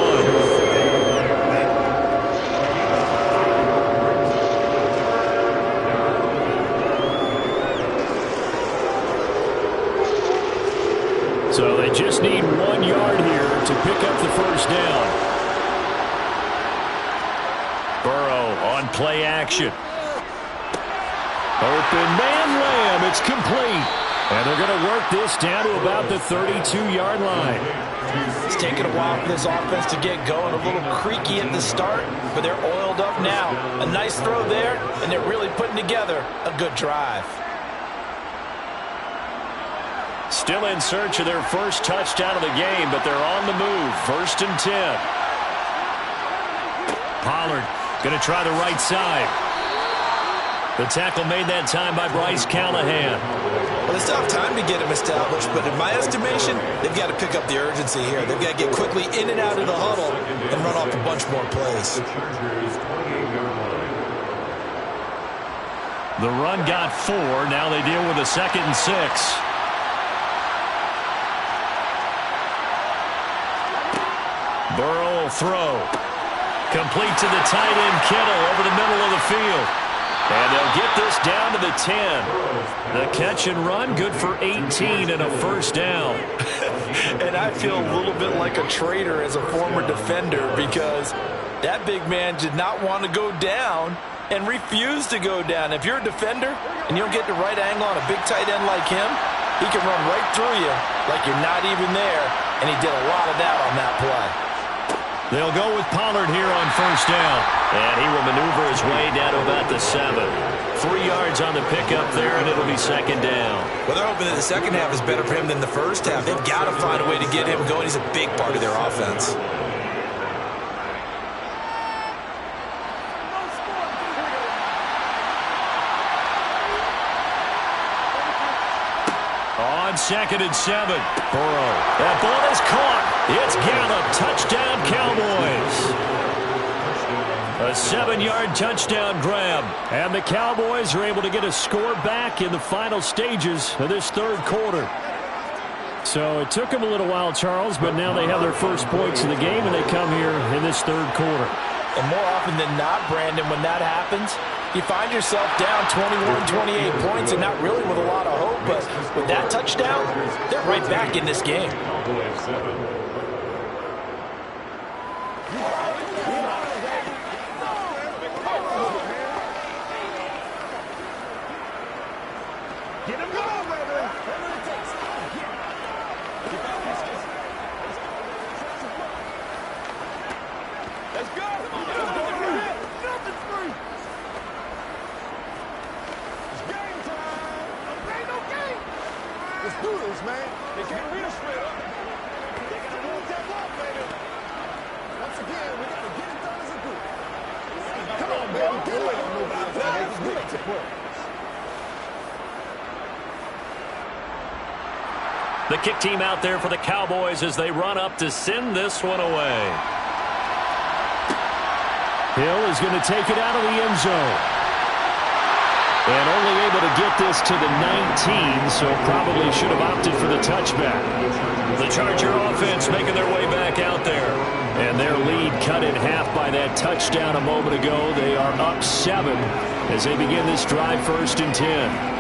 1. So they just need 1 yard here to pick up the first down. Burrow on play action. Open man Lamb. It's complete. And they're going to work this down to about the 32-yard line.
It's taken a while for this offense to get going. A little creaky at the start, but they're oiled up now. A nice throw there, and they're really putting together a good drive.
Still in search of their first touchdown of the game, but they're on the move. 1st and 10. Pollard going to try the right side. The tackle made that time by Bryce Callahan.
Well, it's tough time to get him established, but in my estimation, they've got to pick up the urgency here. They've got to get quickly in and out of the huddle and run off a bunch more plays.
The run got 4. Now they deal with a 2nd and 6. Burrow will throw. Complete to the tight end Kittle over the middle of the field. And they'll get this down to the 10. The catch and run, good for 18 and a first down.
And I feel a little bit like a traitor as a former defender because that big man did not want to go down and refused to go down. If you're a defender and you don't get the right angle on a big tight end like him, he can run right through you like you're not even there, and he did a lot of that on that play.
They'll go with Pollard here on first down. And he will maneuver his way down to about the 7. 3 yards on the pickup there, and it'll be 2nd down.
Well, they're hoping that the second half is better for him than the first half. They've got to find a way to get him going. He's a big part of their offense.
On 2nd and 7. Burrow. That ball is caught. It's Gallup. Touchdown, Cowboys. A 7-yard touchdown grab. And the Cowboys are able to get a score back in the final stages of this third quarter. So it took them a little while, Charles, but now they have their first points of the game, and they come here in this third quarter.
And more often than not, Brandon, when that happens, you find yourself down 21, 28 points and not really with a lot of hope. But with that touchdown, they're right back in this game.
The kick team out there for the Cowboys as they run up to send this one away. Hill is going to take it out of the end zone. And only able to get this to the 19, so probably should have opted for the touchback. The Charger offense making their way back out there. And their lead cut in half by that touchdown a moment ago. They are up 7 as they begin this drive 1st and 10.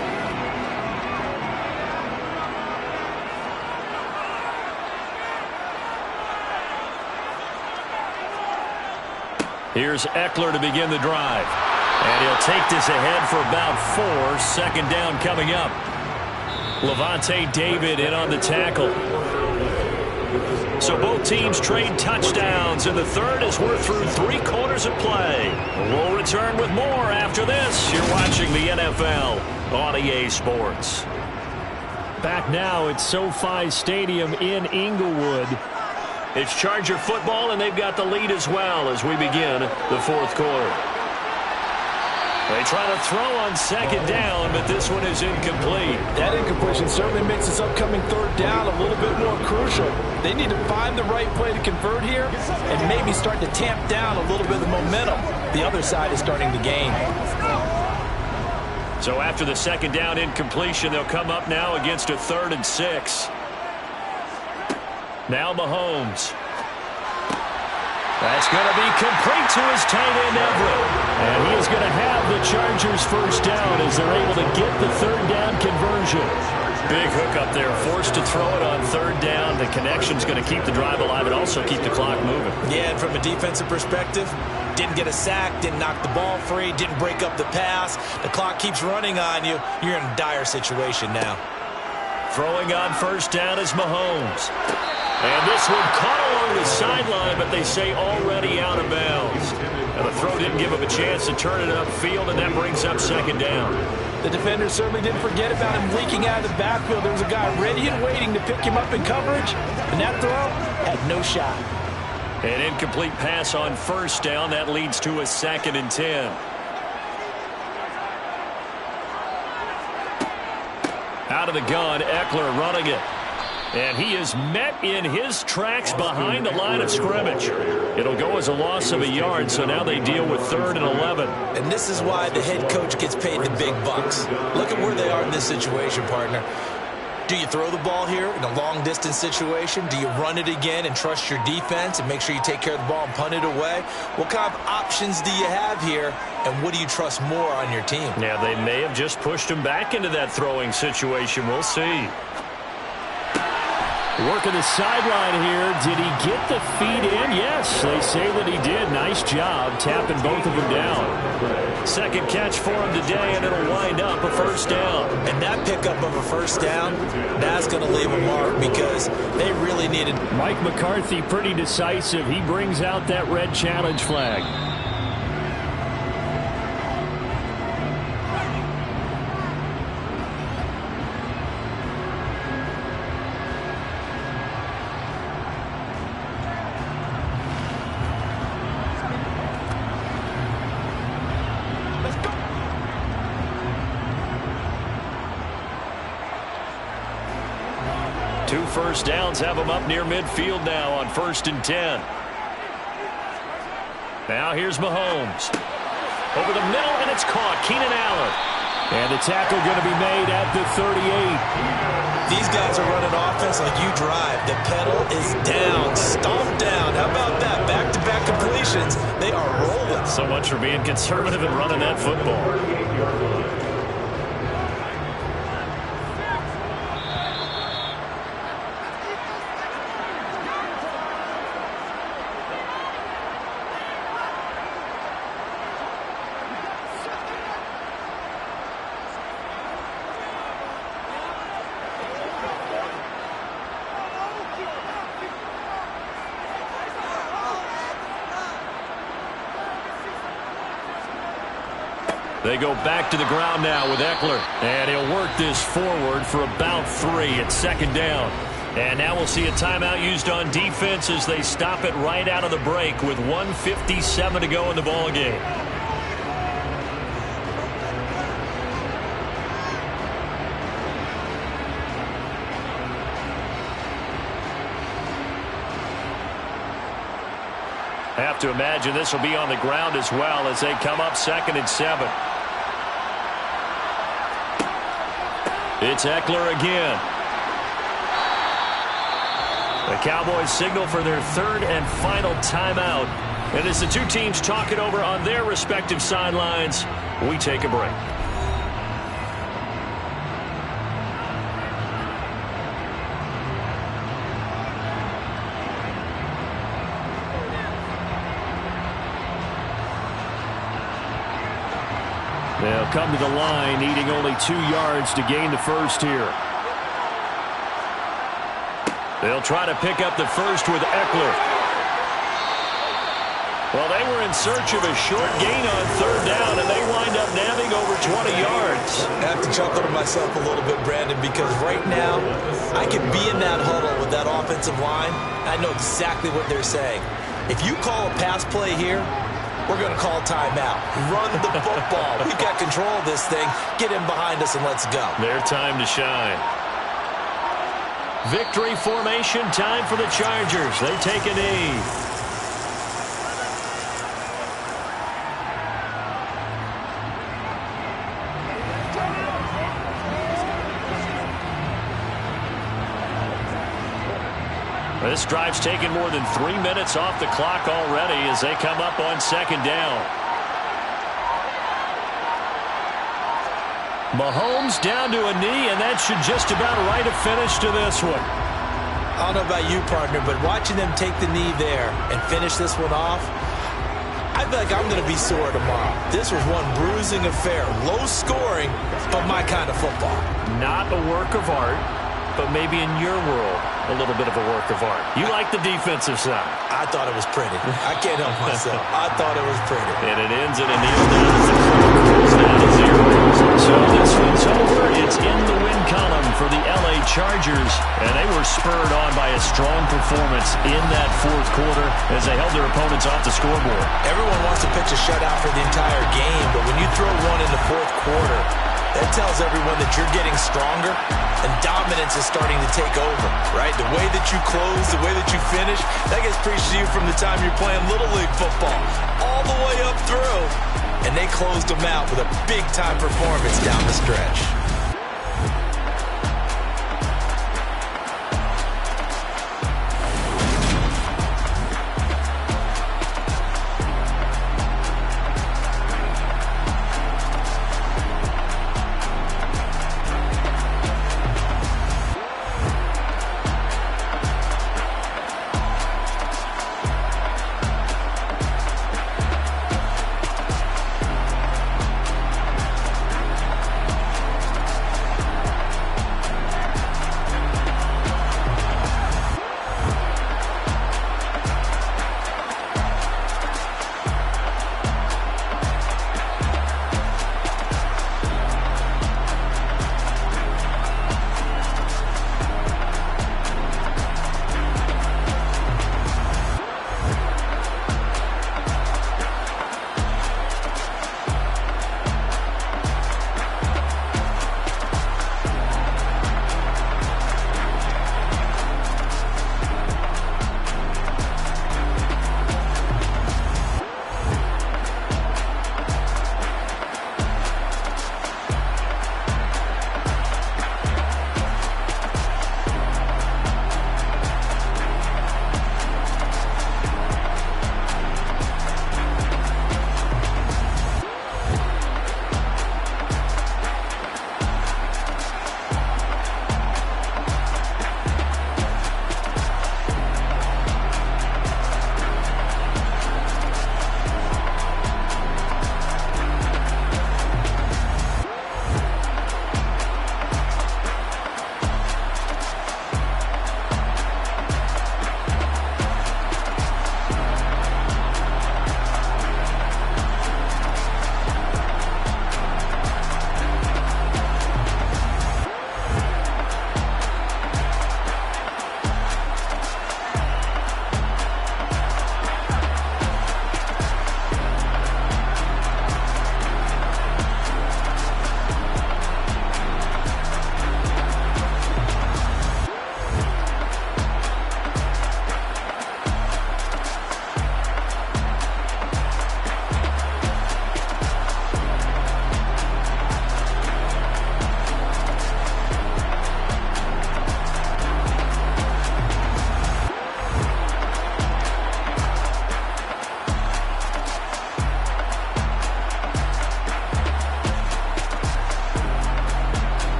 Here's Eckler to begin the drive. And he'll take this ahead for about 4. 2nd down coming up. Levante David in on the tackle. So both teams trade touchdowns in the third as we're through 3 quarters of play. We'll return with more after this. You're watching the NFL on EA Sports. Back now at SoFi Stadium in Inglewood. It's Charger football, and they've got the lead as well as we begin the fourth quarter. They try to throw on second down, but this one is incomplete.
That incompletion certainly makes this upcoming third down a little bit more crucial. They need to find the right play to convert here and maybe start to tamp down a little bit of the momentum the other side is starting to gain.
So after the second down incompletion, they'll come up now against a 3rd and 6. Now Mahomes. That's going to be complete to his tight end, Everett. And he is going to have the Chargers first down as they're able to get the 3rd down conversion. Big hook up there, forced to throw it on 3rd down. The connection's going to keep the drive alive and also keep the clock moving.
Yeah, and from a defensive perspective, didn't get a sack, didn't knock the ball free, didn't break up the pass. The clock keeps running on you. You're in a dire situation now.
Throwing on first down is Mahomes. And this one caught along the sideline, but they say already out of bounds. And the throw didn't give him a chance to turn it upfield, and that brings up second down.
The defender certainly didn't forget about him leaking out of the backfield. There was a guy ready and waiting to pick him up in coverage, and that throw had no shot.
An incomplete pass on first down. That leads to a 2nd and 10. Out of the gun, Eckler running it. And he is met in his tracks behind the line of scrimmage. It'll go as a loss of a yard, so now they deal with 3rd and 11.
And this is why the head coach gets paid the big bucks. Look at where they are in this situation, partner. Do you throw the ball here in a long-distance situation? Do you run it again and trust your defense and make sure you take care of the ball and punt it away? What kind of options do you have here, and what do you trust more on your team?
Yeah, they may have just pushed him back into that throwing situation. We'll see. Working the sideline here. Did he get the feet in? Yes, they say that he did. Nice job tapping both of them down. Second catch for him today, and it'll wind up a first down.
And that pickup of a first down, that's going to leave a mark because they really needed.
Mike McCarthy pretty decisive. He brings out that red challenge flag. Two first downs have them up near midfield now on 1st and 10. Now here's Mahomes. Over the middle, and it's caught. Keenan Allen. And the tackle going to be made at the 38.
These guys are running offense like you drive. The pedal is down, stomped down. How about that? Back-to-back completions. They are rolling.
So much for being conservative and running that football. They go back to the ground now with Eckler. And he'll work this forward for about 3 at second down. And now we'll see a timeout used on defense as they stop it right out of the break with 1:57 to go in the ballgame. I have to imagine this will be on the ground as well as they come up 2nd and 7. It's Eckler again. The Cowboys signal for their 3rd and final timeout. And as the two teams talk it over on their respective sidelines, we take a break. They'll come to the line, needing only 2 yards to gain the first here. They'll try to pick up the first with Eckler. Well, they were in search of a short gain on 3rd down, and they wind up nabbing over 20 yards.
I have to chuckle to myself a little bit, Brandon, because right now I can be in that huddle with that offensive line. I know exactly what they're saying. If you call a pass play here, we're going to call timeout. Run the football. We've got control of this thing. Get him behind us and let's go.
Their time to shine.
Victory formation time for the Chargers. They take a knee. This drive's taken more than 3 minutes off the clock already as they come up on second down. Mahomes down to a knee, and that should just about write a finish to this one.
I don't know about you, partner, but watching them take the knee there and finish this one off, I feel like I'm going to be sore tomorrow. This was one bruising affair. Low scoring, but my kind of football.
Not a work of art, but maybe in your world, a little bit of a work of art. You like the defensive side.
I thought it was pretty. I can't help myself. I thought it was pretty.
And it ends in a kneel down as the clock goes down to 0. So this one's over. It's in the win column for the LA Chargers. And they were spurred on by a strong performance in that fourth quarter as they held their opponents off the scoreboard.
Everyone wants to pitch a shutout for the entire game, but when you throw one in the fourth quarter, that tells everyone that you're getting stronger and dominance is starting to take over, right? The way that you close, the way that you finish, that gets preached to you from the time you're playing Little League football all the way up through. And they closed them out with a big-time performance down the stretch.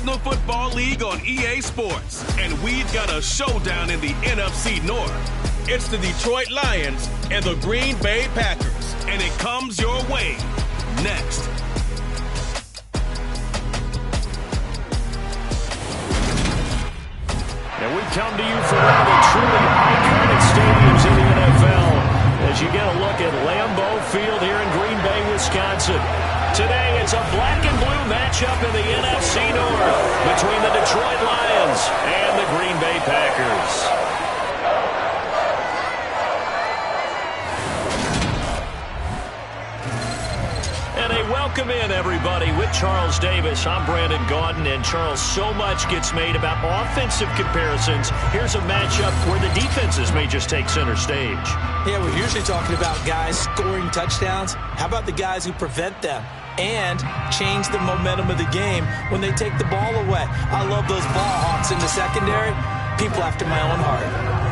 National Football League on EA Sports. And we've got a showdown in the NFC North. It's the Detroit Lions and the Green Bay Packers. And it comes your way next.
And we come to you from one of the truly iconic stadiums in the NFL as you get a look at Lambeau Field here in Green Bay, Wisconsin. Today, it's a black and blue matchup in the NFC North between the Detroit Lions and the Green Bay Packers. And a welcome in, everybody, with Charles Davis. I'm Brandon Gaudin, and Charles, so much gets made about offensive comparisons. Here's a matchup where the defenses may just take center stage.
Yeah, we're usually talking about guys scoring touchdowns. How about the guys who prevent them and change the momentum of the game when they take the ball away? I love those ball hawks in the secondary. People after my own heart.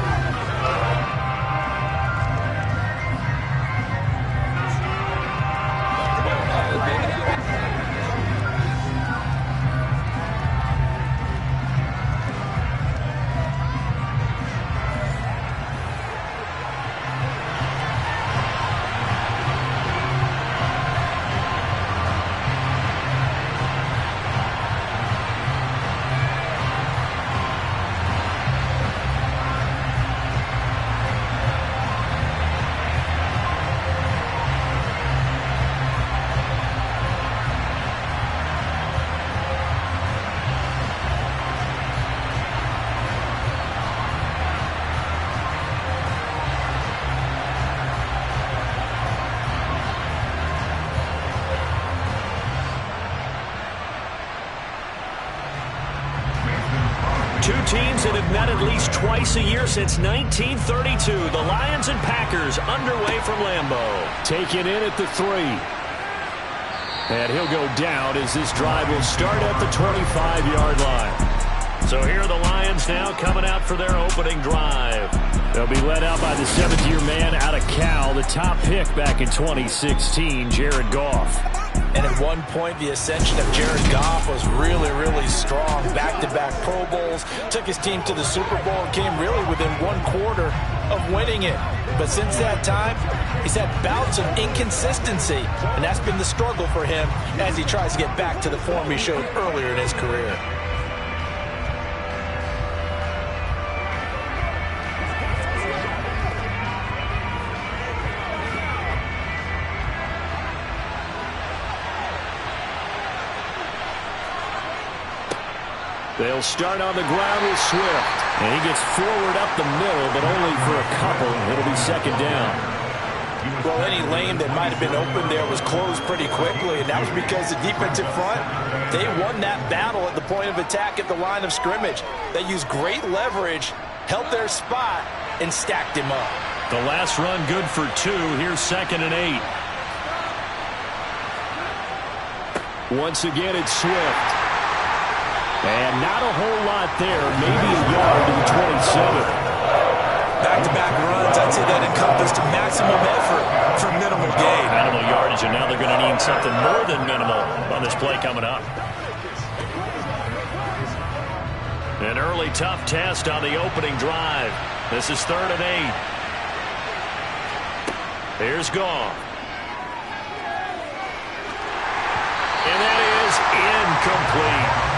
Two teams that have met at least twice a year since 1932. The Lions and Packers underway from Lambeau. Taken in at the 3. And he'll go down as this drive will start at the 25-yard line. So here are the Lions now coming out for their opening drive. They'll be led out by the 7th-year man out of Cal, the top pick back in 2016, Jared Goff.
And at one point, the ascension of Jared Goff was really, really strong. Back-to-back Pro Bowls, took his team to the Super Bowl, and came really within one quarter of winning it. But since that time, he's had bouts of inconsistency, and that's been the struggle for him as he tries to get back to the form he showed earlier in his career.
They'll start on the ground with Swift. And he gets forward up the middle, but only for a couple. It'll be second down.
Well, any lane that might have been open there was closed pretty quickly, and that was because the defensive front, they won that battle at the point of attack at the line of scrimmage. They used great leverage, held their spot, and stacked him up.
The last run good for 2. Here's 2nd and 8. Once again, it's Swift. And not a whole lot there, maybe a yard to the 27.
Back-to-back runs, I'd say that encompassed maximum effort for minimal gain.
Minimal yardage, and now they're going to need something more than minimal on this play coming up. An early tough test on the opening drive. This is 3rd and 8. Here's Goff. And that is incomplete.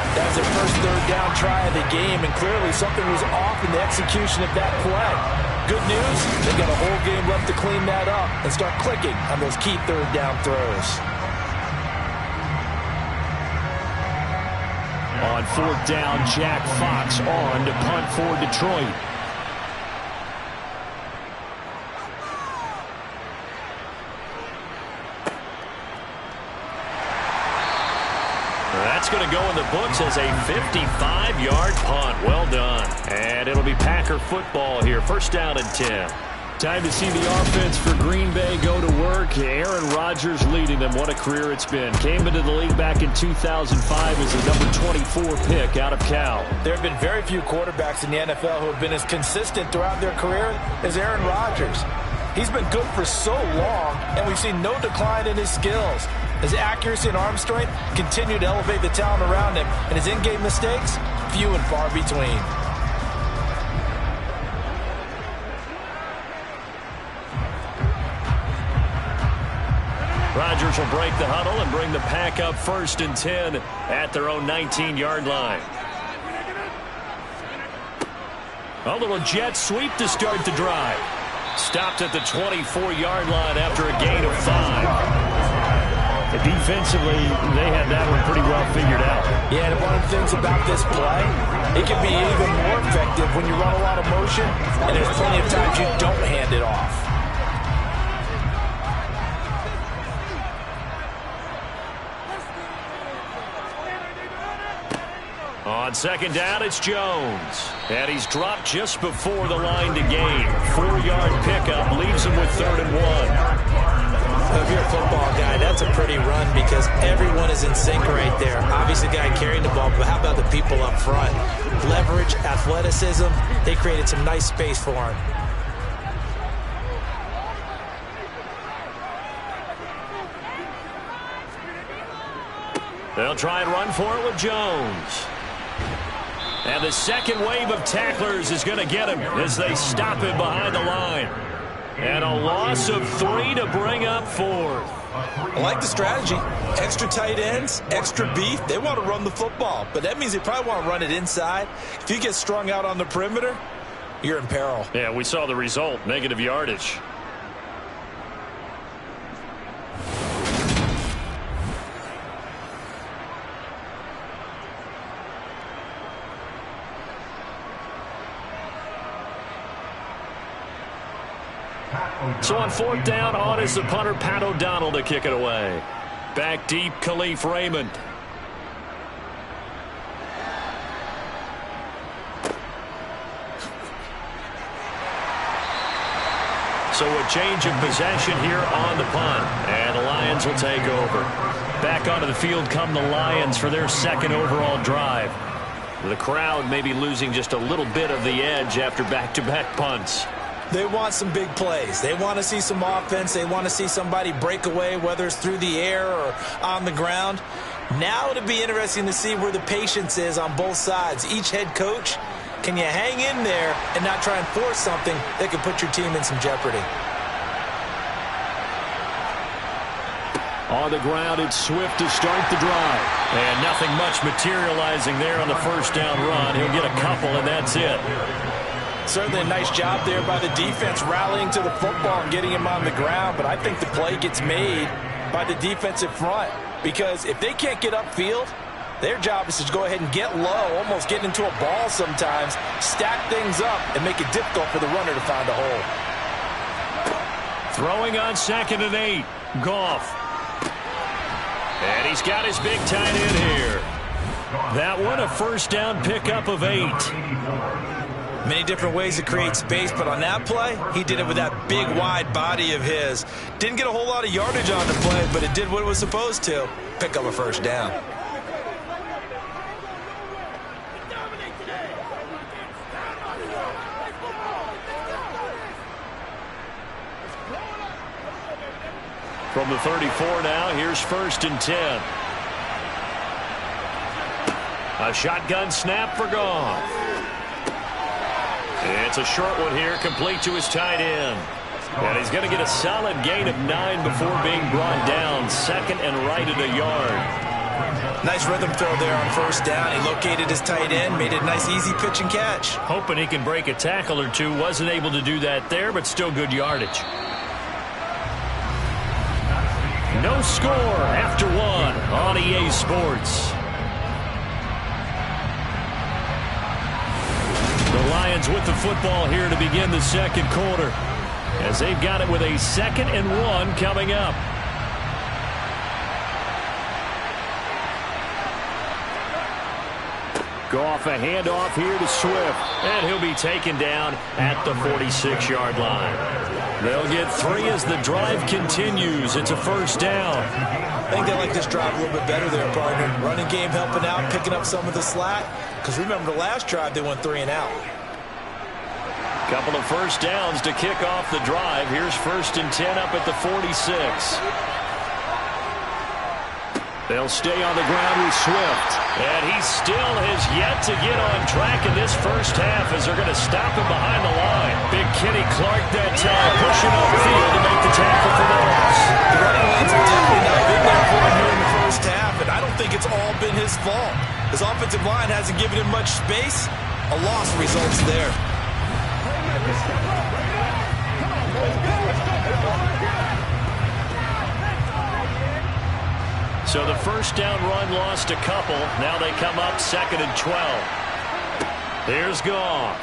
That was their first 3rd down try of the game, and clearly something was off in the execution of that play. Good news, they've got a whole game left to clean that up and start clicking on those key 3rd down throws.
On 4th down, Jack Fox on to punt for Detroit. That's going to go in the books as a 55-yard punt. Well done. And it'll be Packer football here. 1st down and 10. Time to see the offense for Green Bay go to work. Aaron Rodgers leading them. What a career it's been. Came into the league back in 2005 as the number 24 pick out of Cal.
There have been very few quarterbacks in the NFL who have been as consistent throughout their career as Aaron Rodgers. He's been good for so long, and we've seen no decline in his skills. His accuracy and arm strength continue to elevate the talent around him, and his in-game mistakes, few and far between.
Rodgers will break the huddle and bring the pack up 1st and 10 at their own 19-yard line. A little jet sweep to start the drive. Stopped at the 24-yard line after a gain of 5. Defensively, they had that one pretty well figured out.
Yeah, and one of the things about this play, it can be even more effective when you run a lot of motion, and there's plenty of times you don't hand it off.
On 2nd down, it's Jones. And he's dropped just before the line to gain. 4-yard pickup leaves him with 3rd and 1.
If you're a football guy, that's a pretty run because everyone is in sync right there. Obviously, the guy carrying the ball, but how about the people up front? Leverage, athleticism, they created some nice space for him.
They'll try and run for it with Jones. And the second wave of tacklers is going to get him as they stop him behind the line. And a loss of 3 to bring up 4th.
I like the strategy. Extra tight ends, extra beef. They want to run the football, but that means they probably want to run it inside. If you get strung out on the perimeter, you're in peril.
Yeah, we saw the result, negative yardage. So on 4th down, on is the punter, Pat O'Donnell, to kick it away. Back deep, Khalif Raymond. So a change of possession here on the punt, and the Lions will take over. Back onto the field come the Lions for their 2nd overall drive. The crowd may be losing just a little bit of the edge after back-to-back punts.
They want some big plays. They want to see some offense. They want to see somebody break away, whether it's through the air or on the ground. Now it'll be interesting to see where the patience is on both sides. Each head coach, can you hang in there and not try and force something that could put your team in some jeopardy?
On the ground, it's Swift to start the drive. And nothing much materializing there on the 1st down run. He'll get a couple, and that's it.
Certainly a nice job there by the defense rallying to the football and getting him on the ground, but I think the play gets made by the defensive front because if they can't get upfield, their job is to go ahead and get low, almost get into a ball sometimes, stack things up, and make it difficult for the runner to find a hole.
Throwing on 2nd and 8, Goff. And he's got his big tight end here. That one, a 1st down pickup of 8.
Many different ways to create space, but on that play, he did it with that big, wide body of his. Didn't get a whole lot of yardage on the play, but it did what it was supposed to. Pick up a 1st down.
From the 34 now, here's 1st and 10. A shotgun snap for Goff. It's a short one here, complete to his tight end. And he's going to get a solid gain of 9 before being brought down. 2nd and right at a yard.
Nice rhythm throw there on 1st down. He located his tight end, made it a nice easy pitch and catch.
Hoping he can break a tackle or two. Wasn't able to do that there, but still good yardage. No score after 1 on EA Sports. The Lions with the football here to begin the 2nd quarter as they've got it with a 2nd and 1 coming up. Goff a handoff here to Swift, and he'll be taken down at the 46-yard line. They'll get 3 as the drive continues. It's a 1st down.
I think they like this drive a little bit better there, partner. Running game helping out, picking up some of the slack. Because remember, the last drive, they went 3 and out.
Couple of first downs to kick off the drive. Here's 1st and 10 up at the 46. They'll stay on the ground with Swift. And he still has yet to get on track in this first half as they're going to stop him behind the line. Big Kenny Clark that time pushing upfield to make the tackle for the loss.
The running lanes have definitely not been there for him here in the first half, and I don't think it's all been his fault. His offensive line hasn't given him much space. A loss results there.
So the first down run lost a couple. Now they come up 2nd and 12. Here's Goff.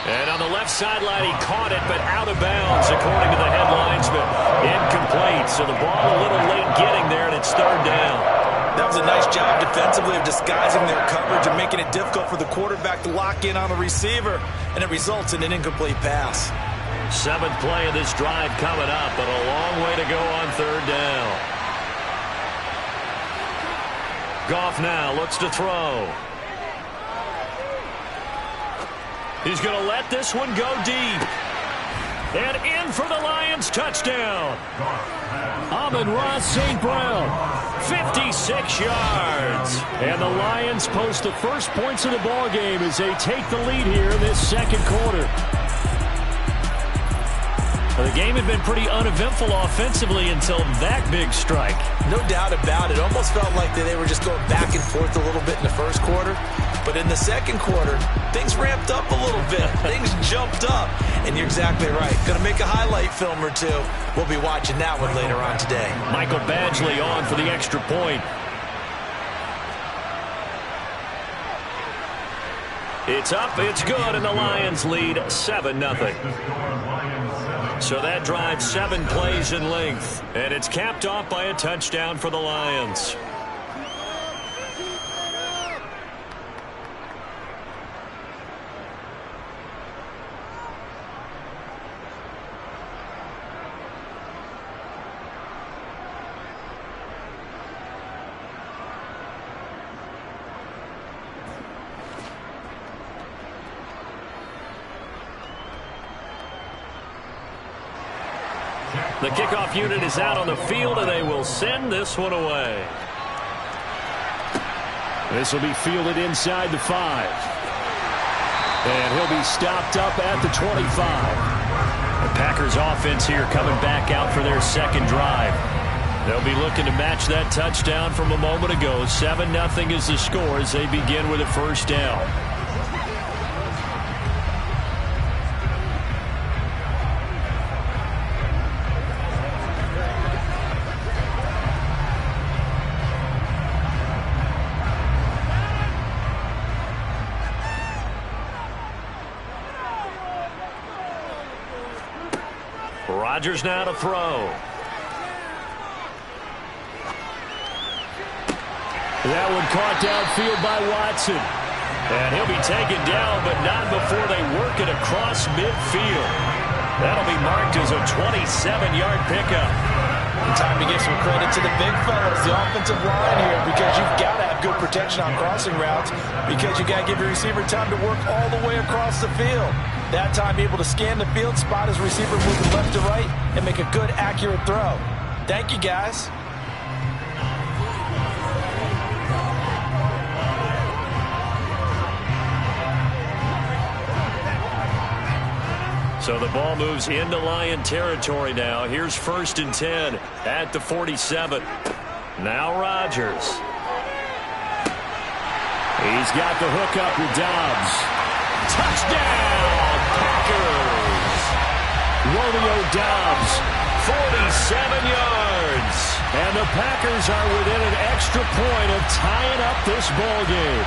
And on the left sideline, he caught it, but out of bounds, according to the head linesman. Incomplete, so the ball a little late getting there, and it's 3rd down.
That was a nice job defensively of disguising their coverage and making it difficult for the quarterback to lock in on the receiver, and it results in an incomplete pass.
7th play of this drive coming up, but a long way to go on 3rd down. Goff now looks to throw. He's going to let this one go deep. And in for the Lions touchdown. Amon-Ra St. Brown, 56 yards. And the Lions post the first points of the ball game as they take the lead here in this 2nd quarter. Well, the game had been pretty uneventful offensively until that big strike.
No doubt about it. Almost felt like they were just going back and forth a little bit in the first quarter. But in the 2nd quarter, things ramped up a little bit. Things jumped up. And you're exactly right. Going to make a highlight film or two. We'll be watching that one later on today.
Michael Badgley on for the extra point. It's up, it's good, and the Lions lead 7-0. So that drives 7 plays in length, and it's capped off by a touchdown for the Lions. The kickoff unit is out on the field, and they will send this one away. This will be fielded inside the 5. And he'll be stopped up at the 25. The Packers offense here coming back out for their 2nd drive. They'll be looking to match that touchdown from a moment ago. 7-0 is the score as they begin with a first down. Rodgers now to throw. That one caught downfield by Watson. And he'll be taken down, but not before they work it across midfield. That'll be marked as a 27-yard pickup.
And time to give some credit to the big fellas, the offensive line here, because you've got to have good protection on crossing routes, because you've got to give your receiver time to work all the way across the field. That time, be able to scan the field, spot his receiver moving left to right, and make a good, accurate throw. Thank you, guys.
So the ball moves into Lion territory now. Here's 1st and 10 at the 47. Now Rodgers. He's got the hook up with Dobbs. Touchdown, Packers! Romeo Dobbs, 47 yards. And the Packers are within an extra point of tying up this ball game.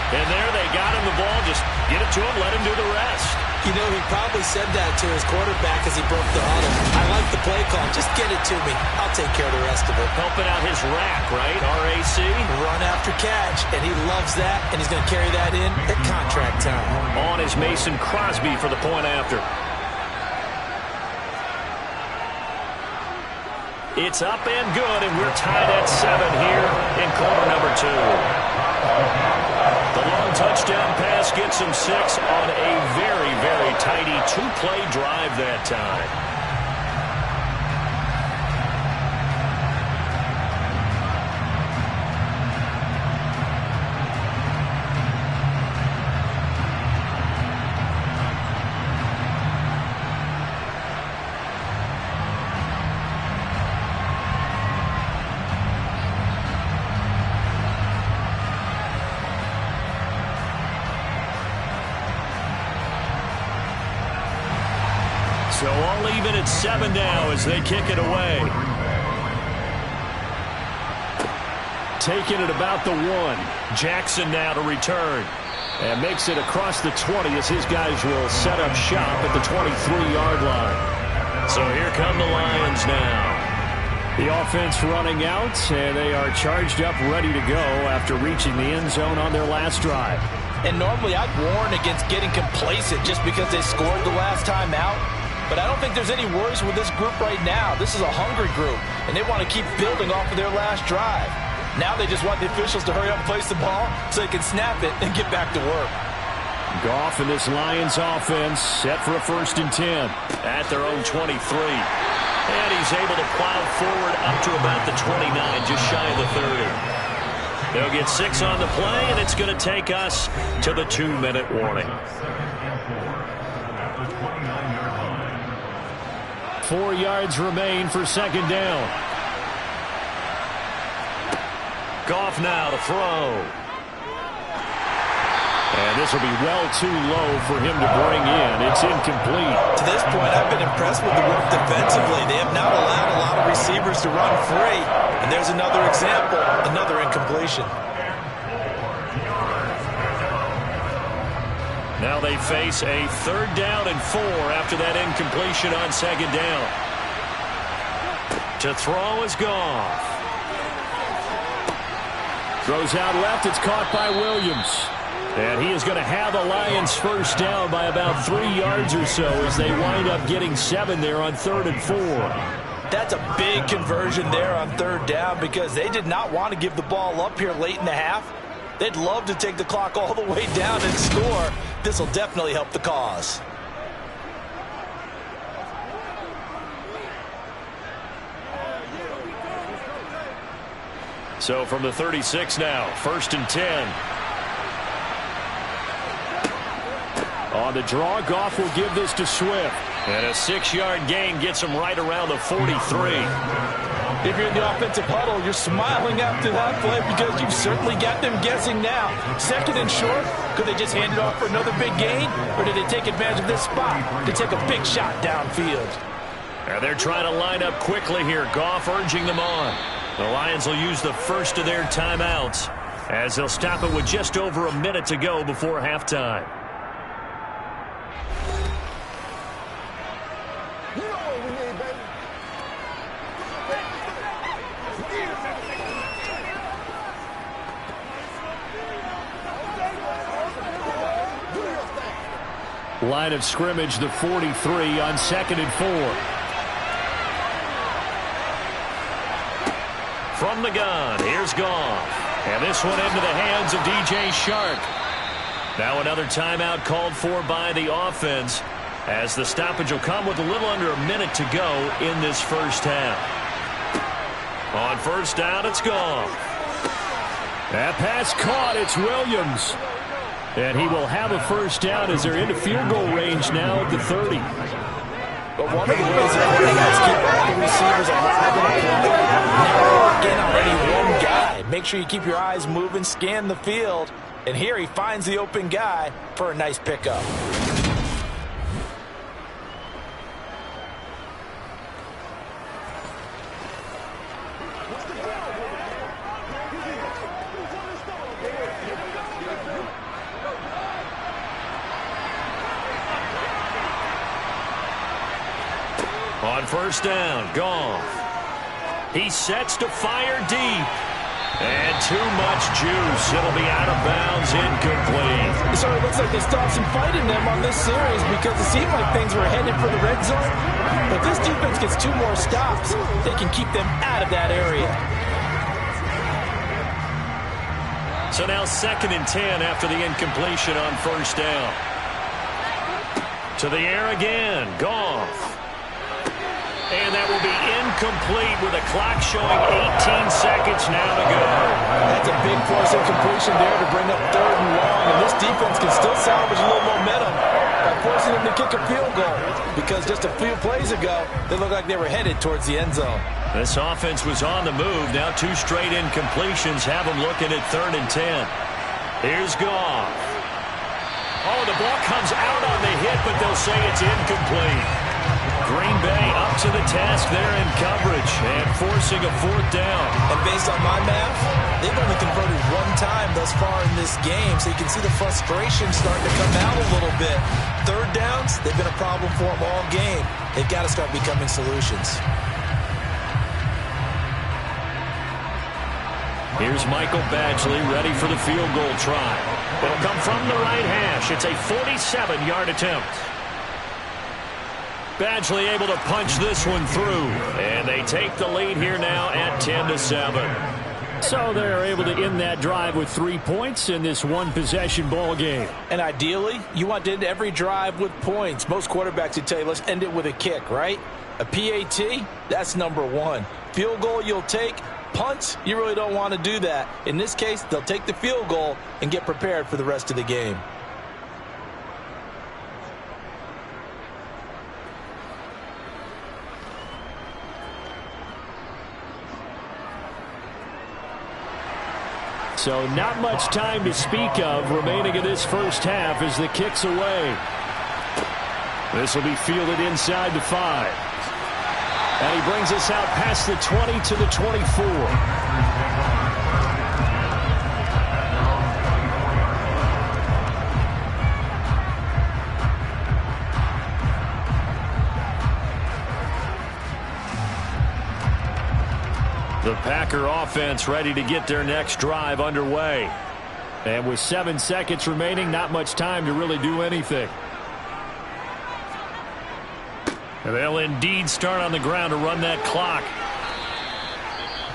And there they got him the ball. Just get it to him, let him do the rest.
You know, he probably said that to his quarterback as he broke the huddle. I like the play call. Just get it to me. I'll take care of the rest of it.
Helping out his rack, right? RAC.
Run after catch, and he loves that, and he's going to carry that in at contract time.
On is Mason Crosby for the point after. It's up and good, and we're tied at 7 here in quarter number 2. The long touchdown pass gets him 6 on a very, very tidy two-play drive that time. So all even at 7 now as they kick it away. Taking it about the 1. Jackson now to return. And makes it across the 20 as his guys will set up shop at the 23-yard line. So here come the Lions now. The offense running out, and they are charged up, ready to go after reaching the end zone on their last drive.
And normally I'd warn against getting complacent just because they scored the last time out. But I don't think there's any worries with this group right now. This is a hungry group, and they want to keep building off of their last drive. Now they just want the officials to hurry up and place the ball so they can snap it and get back to work.
Goff and this Lions offense set for a 1st and 10 at their own 23. And he's able to plow forward up to about the 29, just shy of the 30. They'll get 6 on the play, and it's going to take us to the 2-minute warning. 4 yards remain for 2nd down. Goff now to throw. And this will be well too low for him to bring in. It's incomplete.
To this point, I've been impressed with the work defensively. They have not allowed a lot of receivers to run free. And there's another example, another incompletion.
Now they face a 3rd down and 4 after that incompletion on 2nd down. To throw is Goff. Throws out left. It's caught by Williams. And he is going to have the Lions 1st down by about 3 yards or so as they wind up getting 7 there on 3rd and 4.
That's a big conversion there on 3rd down because they did not want to give the ball up here late in the half. They'd love to take the clock all the way down and score. This will definitely help the cause.
So from the 36 now, 1st and 10. On the draw, Goff will give this to Swift. And a 6-yard gain gets him right around the 43.
If you're in the offensive huddle, you're smiling after that play because you've certainly got them guessing now. 2nd and short, could they just hand it off for another big gain? Or did they take advantage of this spot to take a big shot downfield?
And they're trying to line up quickly here. Goff urging them on. The Lions will use the first of their timeouts as they'll stop it with just over a minute to go before halftime. Line of scrimmage, the 43 on 2nd and 4. From the gun, here's Goff. And this one into the hands of DJ Chark. Now another timeout called for by the offense as the stoppage will come with a little under a minute to go in this 1st half. On 1st down, it's Goff. That pass caught, it's Williams. And he will have a 1st down as they're into field goal range now at the 30.
But one of the ways that the guys keep all the receivers alive in the play, never lock in on any one guy. Make sure you keep your eyes moving, scan the field. And here he finds the open guy for a nice pickup.
On 1st down, Goff. He sets to fire deep. And too much juice. It'll be out of bounds, incomplete.
So it looks like they stopped some fight in them on this series because it seemed like things were headed for the red zone. But this defense gets 2 more stops. They can keep them out of that area.
So now 2nd and 10 after the incompletion on first down. To the air again. Goff. And that will be incomplete with a clock showing 18 seconds now to go.
That's a big force incompletion there to bring up 3rd and long. And this defense can still salvage a little momentum by forcing them to kick a field goal. Because just a few plays ago, they looked like they were headed towards the end zone.
This offense was on the move. Now 2 straight incompletions have them looking at 3rd and 10. Here's Goff. Oh, the ball comes out on the hit, but they'll say it's incomplete. Green Bay up to the task there in coverage and forcing a 4th down.
And based on my math, they've only converted 1 time thus far in this game, so you can see the frustration starting to come out a little bit. 3rd downs, they've been a problem for them all game. They've got to start becoming solutions.
Here's Michael Badgley ready for the field goal try. It'll come from the right hash. It's a 47-yard attempt. Badgley able to punch this one through. And they take the lead here now at 10-7. So they're able to end that drive with 3 points in this one-possession ball game.
And ideally, you want to end every drive with points. Most quarterbacks would tell you, let's end it with a kick, right? A PAT, that's number 1. Field goal you'll take. Punts, you really don't want to do that. In this case, they'll take the field goal and get prepared for the rest of the game.
So not much time to speak of remaining in this first half as the kick's away. This will be fielded inside the 5. And he brings us out past the 20 to the 24. The Packer offense ready to get their next drive underway. And with 7 seconds remaining, not much time to really do anything. And they'll indeed start on the ground to run that clock.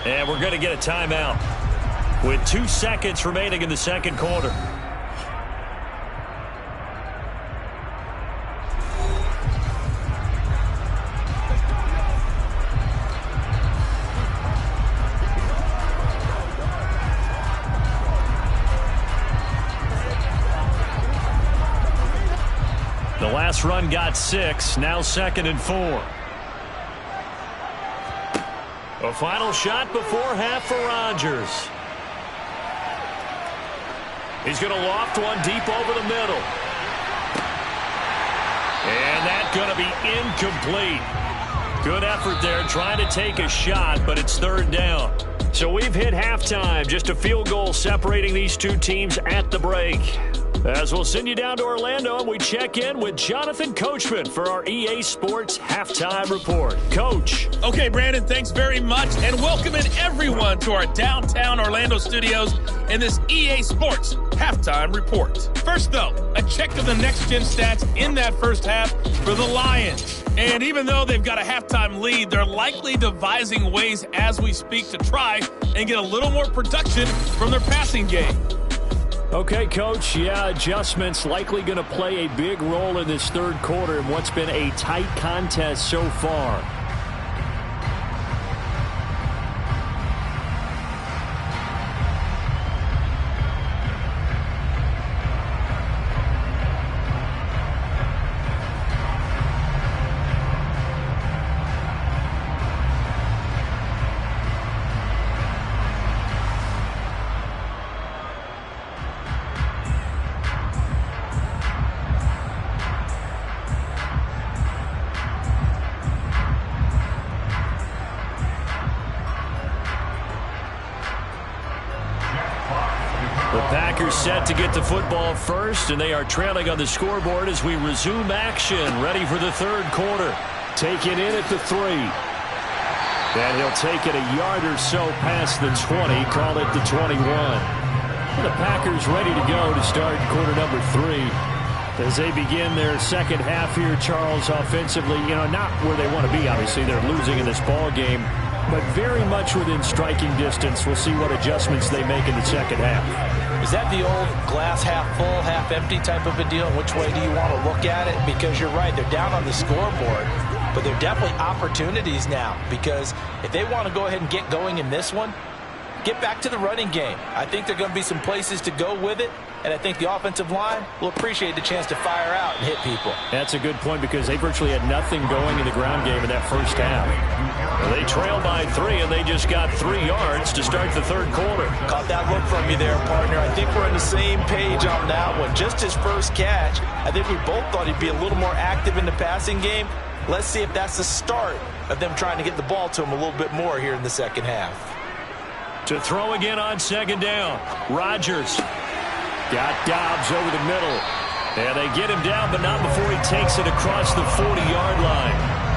And we're going to get a timeout with 2 seconds remaining in the second quarter. The last run got 6, now 2nd and 4. A final shot before half for Rodgers. He's going to loft one deep over the middle. And that's going to be incomplete. Good effort there trying to take a shot, but it's 3rd down. So we've hit halftime, just a field goal separating these two teams at the break. As we'll send you down to Orlando, and we check in with Jonathan Coachman for our EA Sports Halftime Report. Coach.
Okay, Brandon, thanks very much, and welcome in everyone to our downtown Orlando studios in this EA Sports Halftime Report. First, though, a check of the next-gen stats in that first half for the Lions. And even though they've got a halftime lead, they're likely devising ways as we speak to try and get a little more production from their passing game.
Okay, Coach, yeah, adjustments likely going to play a big role in this third quarter in what's been a tight contest so far. Set to get the football first, and they are trailing on the scoreboard as we resume action, ready for the third quarter. Taken in at the 3. And he'll take it a yard or so past the 20, call it the 21. And the Packers ready to go to start quarter number 3. As they begin their second half here, Charles, offensively, not where they want to be. Obviously, they're losing in this ball game. but very much within striking distance. We'll see what adjustments they make in the second half.
Is that the old glass half full, half empty type of a deal? Which way do you want to look at it? Because you're right, they're down on the scoreboard, but they're definitely opportunities now, because if they want to go ahead and get going in this one, get back to the running game. I think there are going to be some places to go with it, and I think the offensive line will appreciate the chance to fire out and hit people.
That's a good point, because they virtually had nothing going in the ground game in that first half.
They trail by 3, and they just got 3 yards to start the third quarter.
Caught that look from you there, partner. I think we're on the same page on that one. Just his first catch, I think we both thought he'd be a little more active in the passing game. Let's see if that's the start of them trying to get the ball to him a little bit more here in the second half.
To throw again on second down. Rodgers got Dobbs over the middle. And they get him down, but not before he takes it across the 40-yard line.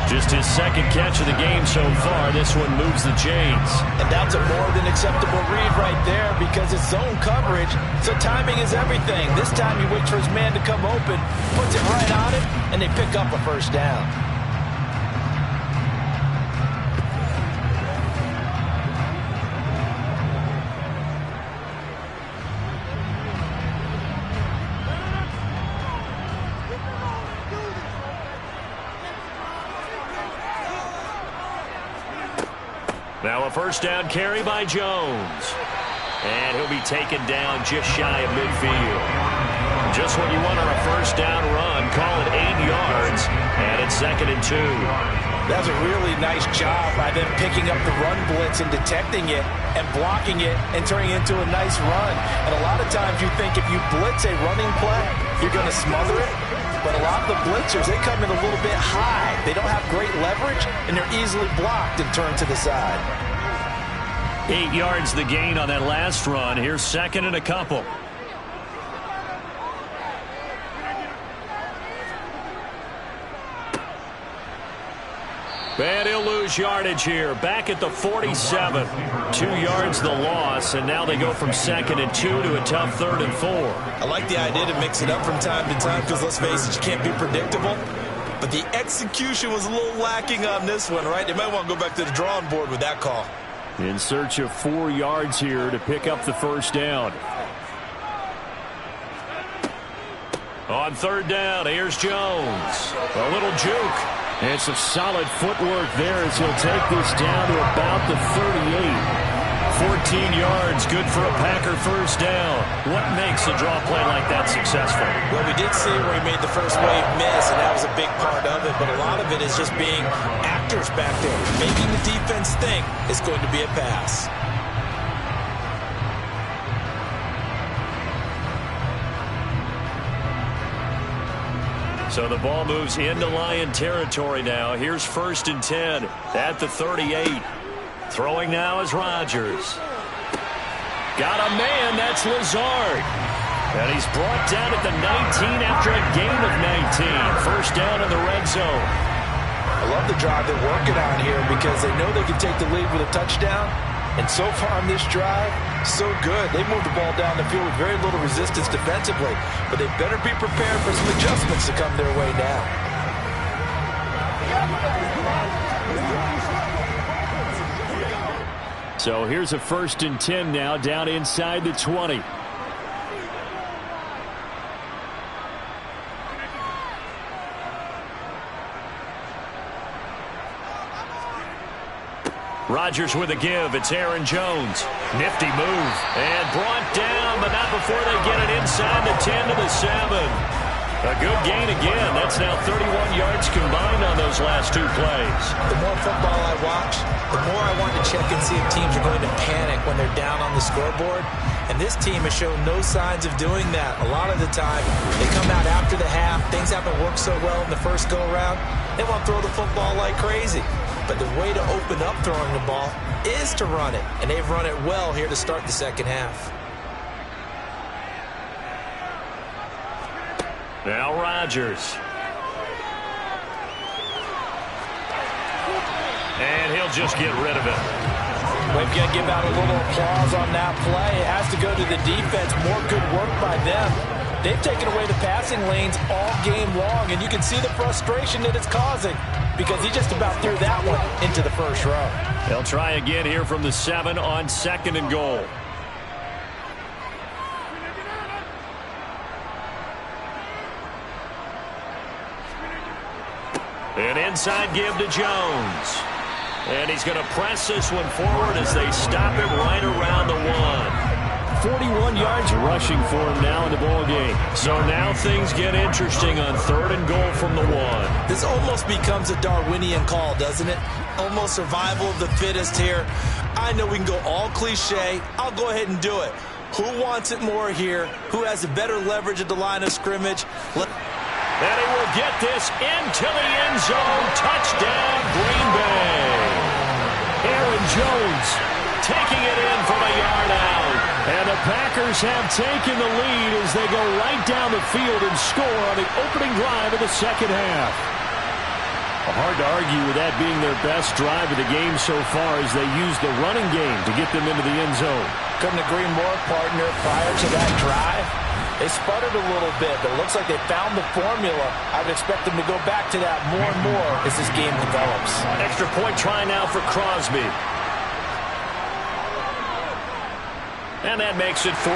Just his second catch of the game so far. This one moves the chains.
And that's a more than acceptable read right there, because it's zone coverage, so timing is everything. This time he waits for his man to come open, puts it right on it, and they pick up a first down.
Now a first down carry by Jones. And he'll be taken down just shy of midfield. Just what you want on a first down run. Call it 8 yards. And it's 2nd and 2.
That's a really nice job by them picking up the run blitz and detecting it and blocking it and turning it into a nice run. And a lot of times you think if you blitz a running play, you're going to smother it. But a lot of the blitzers, they come in a little bit high. They don't have great leverage, and they're easily blocked and turned to the side.
8 yards the gain on that last run. Here's 2nd and a couple. And he'll lose yardage here. Back at the 47. 2 yards the loss, and now they go from 2nd and 2 to a tough 3rd and 4.
I like the idea to mix it up from time to time, because let's face it, you can't be predictable. But the execution was a little lacking on this one, right? They might want to go back to the drawing board with that call.
In search of 4 yards here to pick up the first down.
On 3rd down, here's Jones. A little juke.
And some solid footwork there as he'll take this down to about the 38.
14 yards, good for a Packer first down. What makes a draw play like that successful?
Well, we did see where he made the first wave miss, and that was a big part of it. But a lot of it is just being actors back there, making the defense think it's going to be a pass.
So the ball moves into Lion territory now. Here's 1st and 10 at the 38. Throwing now is Rodgers. Got a man, that's Lazard. And he's brought down at the 19 after a gain of 19. First down in the red zone.
I love the drive they're working on here, because they know they can take the lead with a touchdown. And so far on this drive, so good. They moved the ball down the field with very little resistance defensively, but they better be prepared for some adjustments to come their way now.
So here's a 1st and 10 now, down inside the 20.
Rodgers with a give. It's Aaron Jones. Nifty move. And brought down, but not before they get it inside the 10 to the 7. A good gain again. That's now 31 yards combined on those last 2 plays.
The more football I watch, the more I want to check and see if teams are going to panic when they're down on the scoreboard. And this team has shown no signs of doing that. A lot of the time, they come out after the half. Things haven't worked so well in the first go-around. They want to throw the football like crazy. But the way to open up throwing the ball is to run it. And they've run it well here to start the second half.
Now Rodgers. And he'll just get rid of it.
We've got to give out a little applause on that play. It has to go to the defense. More good work by them. They've taken away the passing lanes all game long, and you can see the frustration that it's causing because he just about threw that one into the first row.
They'll try again here from the 7 on 2nd and goal. An inside give to Jones. And he's going to press this one forward as they stop him right around the 1. 41 yards rushing for him now in the ball game. So now things get interesting on 3rd and goal from the 1.
This almost becomes a Darwinian call, doesn't it? Almost survival of the fittest here. I know we can go all cliche. I'll go ahead and do it. Who wants it more here? Who has a better leverage at the line of scrimmage?
And he will get this into the end zone. Touchdown, Green Bay. Aaron Jones taking it in from a yard out. And the Packers have taken the lead as they go right down the field and score on the opening drive of the second half. Hard to argue with that being their best drive of the game so far as they use the running game to get them into the end zone.
Couldn't agree more, partner. Prior to that drive, they sputtered a little bit, but it looks like they found the formula. I would expect them to go back to that more and more as this game develops.
Extra point try now for Crosby. And that makes it 14-10.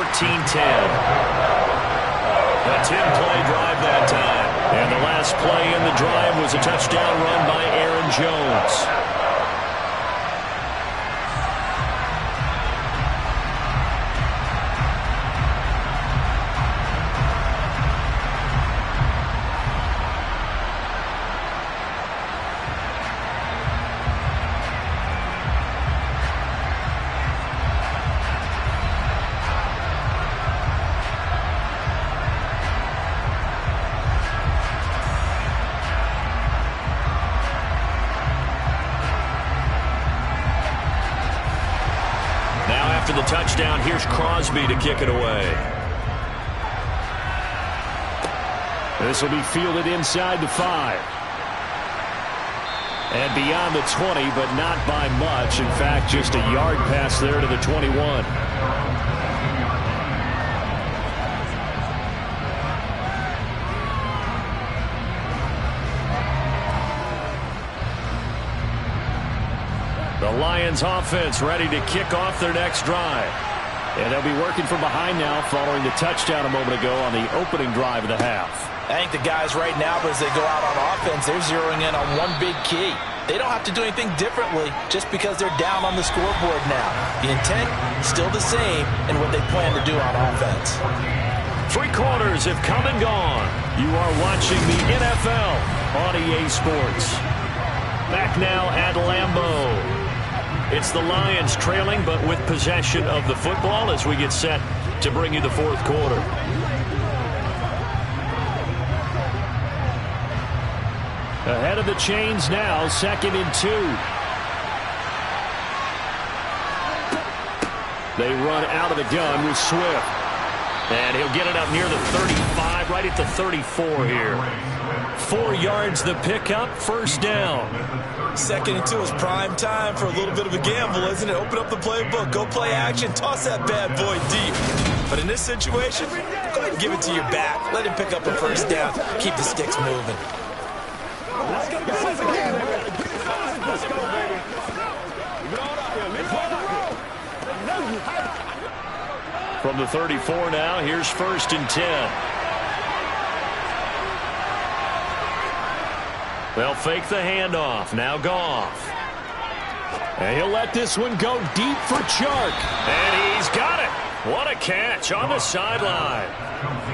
A 10-play drive that time. And the last play in the drive was a touchdown run by Aaron Jones. The touchdown, here's Crosby to kick it away. This will be fielded inside the 5. And beyond the 20, but not by much. In fact, just a yard pass there to the 21. The Lions offense ready to kick off their next drive. And they'll be working from behind now following the touchdown a moment ago on the opening drive of the half.
I think the guys right now, as they go out on offense, they're zeroing in on one big key. They don't have to do anything differently just because they're down on the scoreboard now. The intent still the same in what they plan to do on offense.
3 quarters have come and gone. You are watching the NFL on EA Sports. Back now at Lambeau. It's the Lions trailing, but with possession of the football as we get set to bring you the 4th quarter. Ahead of the chains now, 2nd and 2. They run out of the gun with Swift. And he'll get it up near the 35, right at the 34 here. 4 yards the pickup, first down.
2nd and 2 is prime time for a little bit of a gamble, isn't it? Open up the playbook, go play action, toss that bad boy deep. But in this situation, go ahead and give it to your back. Let him pick up a first down. Keep the sticks moving.
Let's go, baby.
From the 34 now, here's 1st and 10. They'll fake the handoff. Now Goff. And he'll let this one go deep for Chark. And he's got it. What a catch on the sideline.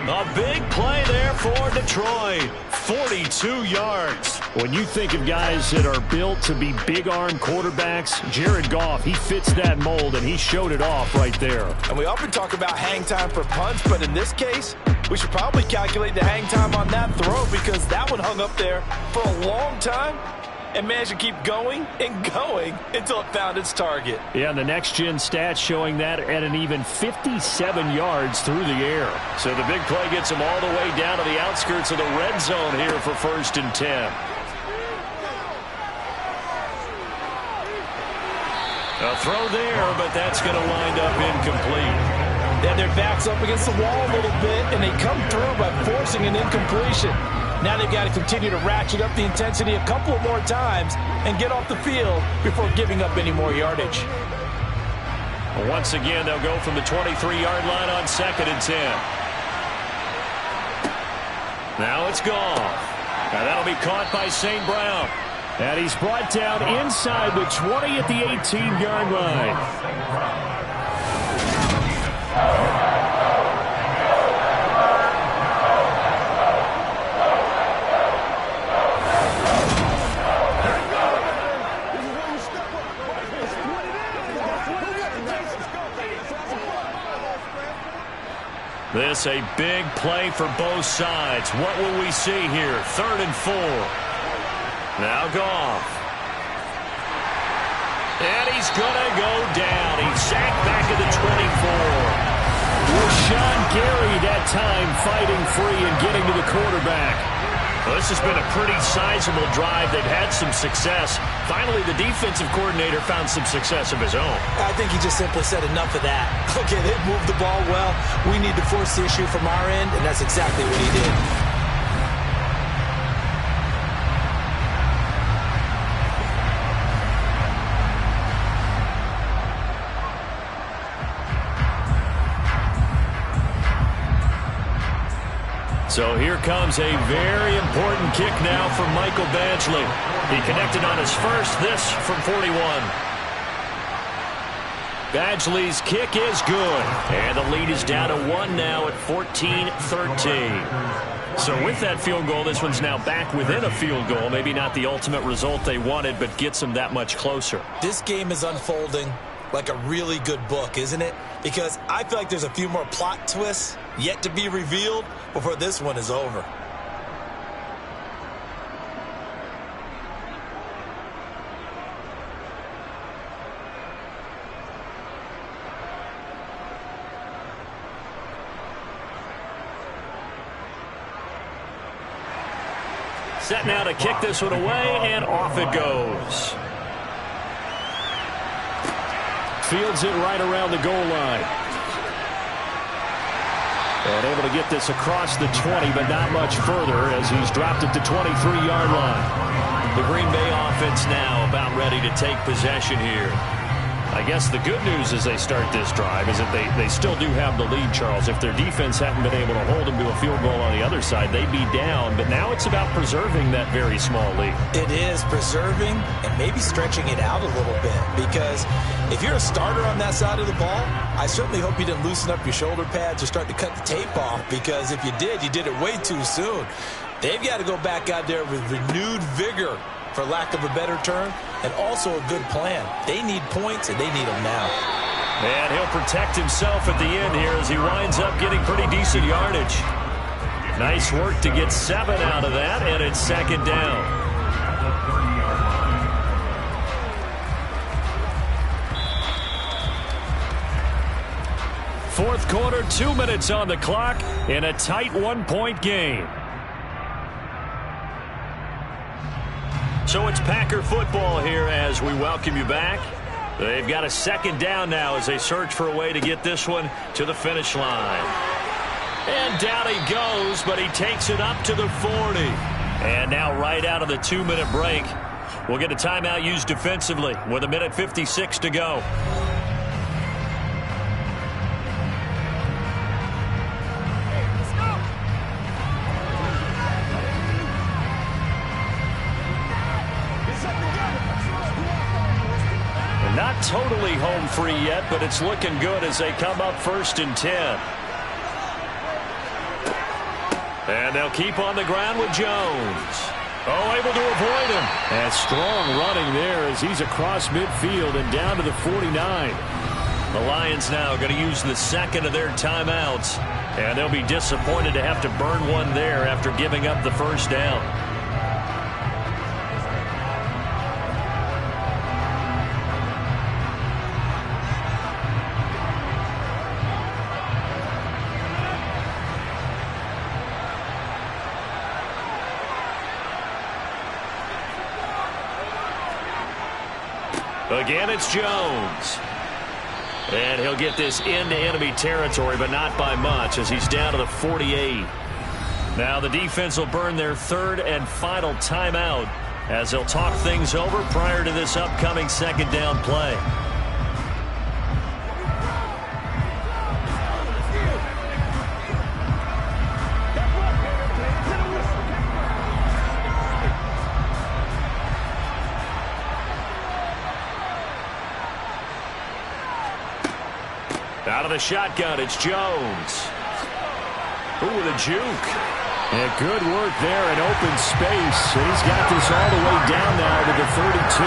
A big play there for Detroit. 42 yards. When you think of guys that are built to be big-arm quarterbacks, Jared Goff, he fits that mold, and he showed it off right there.
And we often talk about hang time for punts, but in this case, we should probably calculate the hang time on that throw because that one hung up there for a long time and managed to keep going and going until it found its target.
Yeah, and the next-gen stats showing that at an even 57 yards through the air. So the big play gets him all the way down to the outskirts of the red zone here for 1st and 10. A throw there, but that's going to wind up incomplete.
They had their backs up against the wall a little bit, and they come through by forcing an incompletion. Now they've got to continue to ratchet up the intensity a couple of more times and get off the field before giving up any more yardage.
Once again, they'll go from the 23-yard line on 2nd and 10. Now it's gone. And that'll be caught by St. Brown. And he's brought down inside the 20 at the 18-yard line. This a big play for both sides. What will we see here? 3rd and 4. Now Goff. And he's going to go down. He's sacked back at the 24. Rashawn Gary that time fighting free and getting to the quarterback. Well, this has been a pretty sizable drive. They've had some success. Finally, the defensive coordinator found some success of his own.
I think he just simply said enough of that. Okay, they've moved the ball well. We need to force the issue from our end, and that's exactly what he did.
So here comes a very important kick now from Michael Badgley. He connected on his first, this from 41. Badgley's kick is good. And the lead is down to 1 now at 14-13. So with that field goal, this one's now back within a field goal. Maybe not the ultimate result they wanted, but gets them that much closer.
This game is unfolding like a really good book, isn't it? Because I feel like there's a few more plot twists yet to be revealed before this one is over.
Set now to kick this one away, and off it goes. Fields it right around the goal line. And able to get this across the 20, but not much further as he's dropped it to 23-yard line. The Green Bay offense now about ready to take possession here. I guess the good news as they start this drive is that they still do have the lead, Charles. If their defense hadn't been able to hold them to a field goal on the other side, they'd be down. But now it's about preserving that very small lead.
It is preserving and maybe stretching it out a little bit. Because if you're a starter on that side of the ball, I certainly hope you didn't loosen up your shoulder pads or start to cut the tape off. Because if you did it way too soon. They've got to go back out there with renewed vigor, for lack of a better term, and also a good plan. They need points, and they need them now.
And he'll protect himself at the end here as he winds up getting pretty decent yardage. Nice work to get 7 out of that, and it's 2nd down. Fourth quarter, 2 minutes on the clock in a tight 1-point game. So it's Packer football here as we welcome you back. They've got a 2nd down now as they search for a way to get this one to the finish line. And down he goes, but he takes it up to the 40. And now right out of the 2-minute break, we'll get a timeout used defensively with 1:56 to go. Not totally home free yet, but it's looking good as they come up 1st and 10. And they'll keep on the ground with Jones. Oh, able to avoid him. And strong running there as he's across midfield and down to the 49. The Lions now going to use the 2nd of their timeouts. And they'll be disappointed to have to burn one there after giving up the 1st down. Again, it's Jones. And he'll get this into enemy territory, but not by much, as he's down to the 48. Now the defense will burn their third and final timeout as they'll talk things over prior to this upcoming second down play. Out of the shotgun, it's Jones. Ooh, with a juke. And good work there in open space. And he's got this all the way down now to the 32.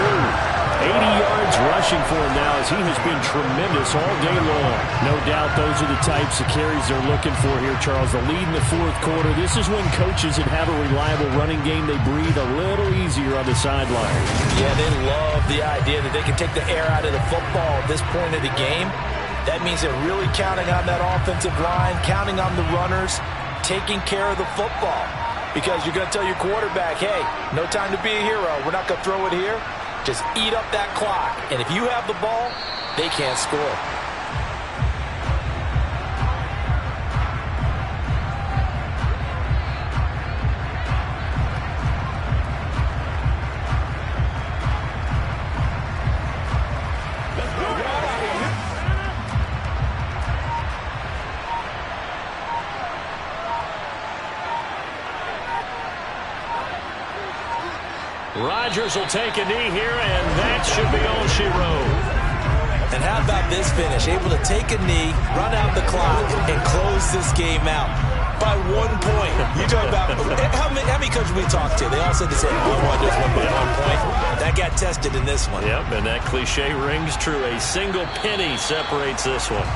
80 yards rushing for him now as he has been tremendous all day long. No doubt those are the types of carries they're looking for here, Charles. The lead in the fourth quarter. This is when coaches that have a reliable running game, they breathe a little easier on the sideline.
Yeah, they love the idea that they can take the air out of the football at this point of the game. That means they're really counting on that offensive line, counting on the runners, taking care of the football. Because you're going to tell your quarterback, hey, no time to be a hero. We're not going to throw it here. Just eat up that clock. And if you have the ball, they can't score.
Rodgers will take a knee here, and that should be all she wrote.
And how about this finish? Able to take a knee, run out the clock, and close this game out by 1 point. You talk about how many coaches we talked to? They all said the same. One just won by 1 point. That got tested in this one.
Yep, and that cliche rings true. A single penny separates this one.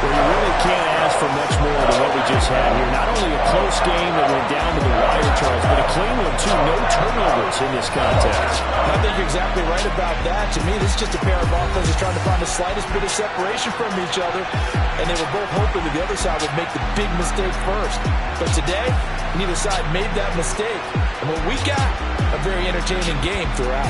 Well, you really can't ask for much more than what we just had here. Not only a close game that went down to the wire, Charles, but a clean one, too. No turnovers in this contest.
I think you're exactly right about that. To me, this is just a pair of offenses trying to find the slightest bit of separation from each other, and they were both hoping that the other side would make the big mistake first. But today, neither side made that mistake. And what we got, a very entertaining game throughout.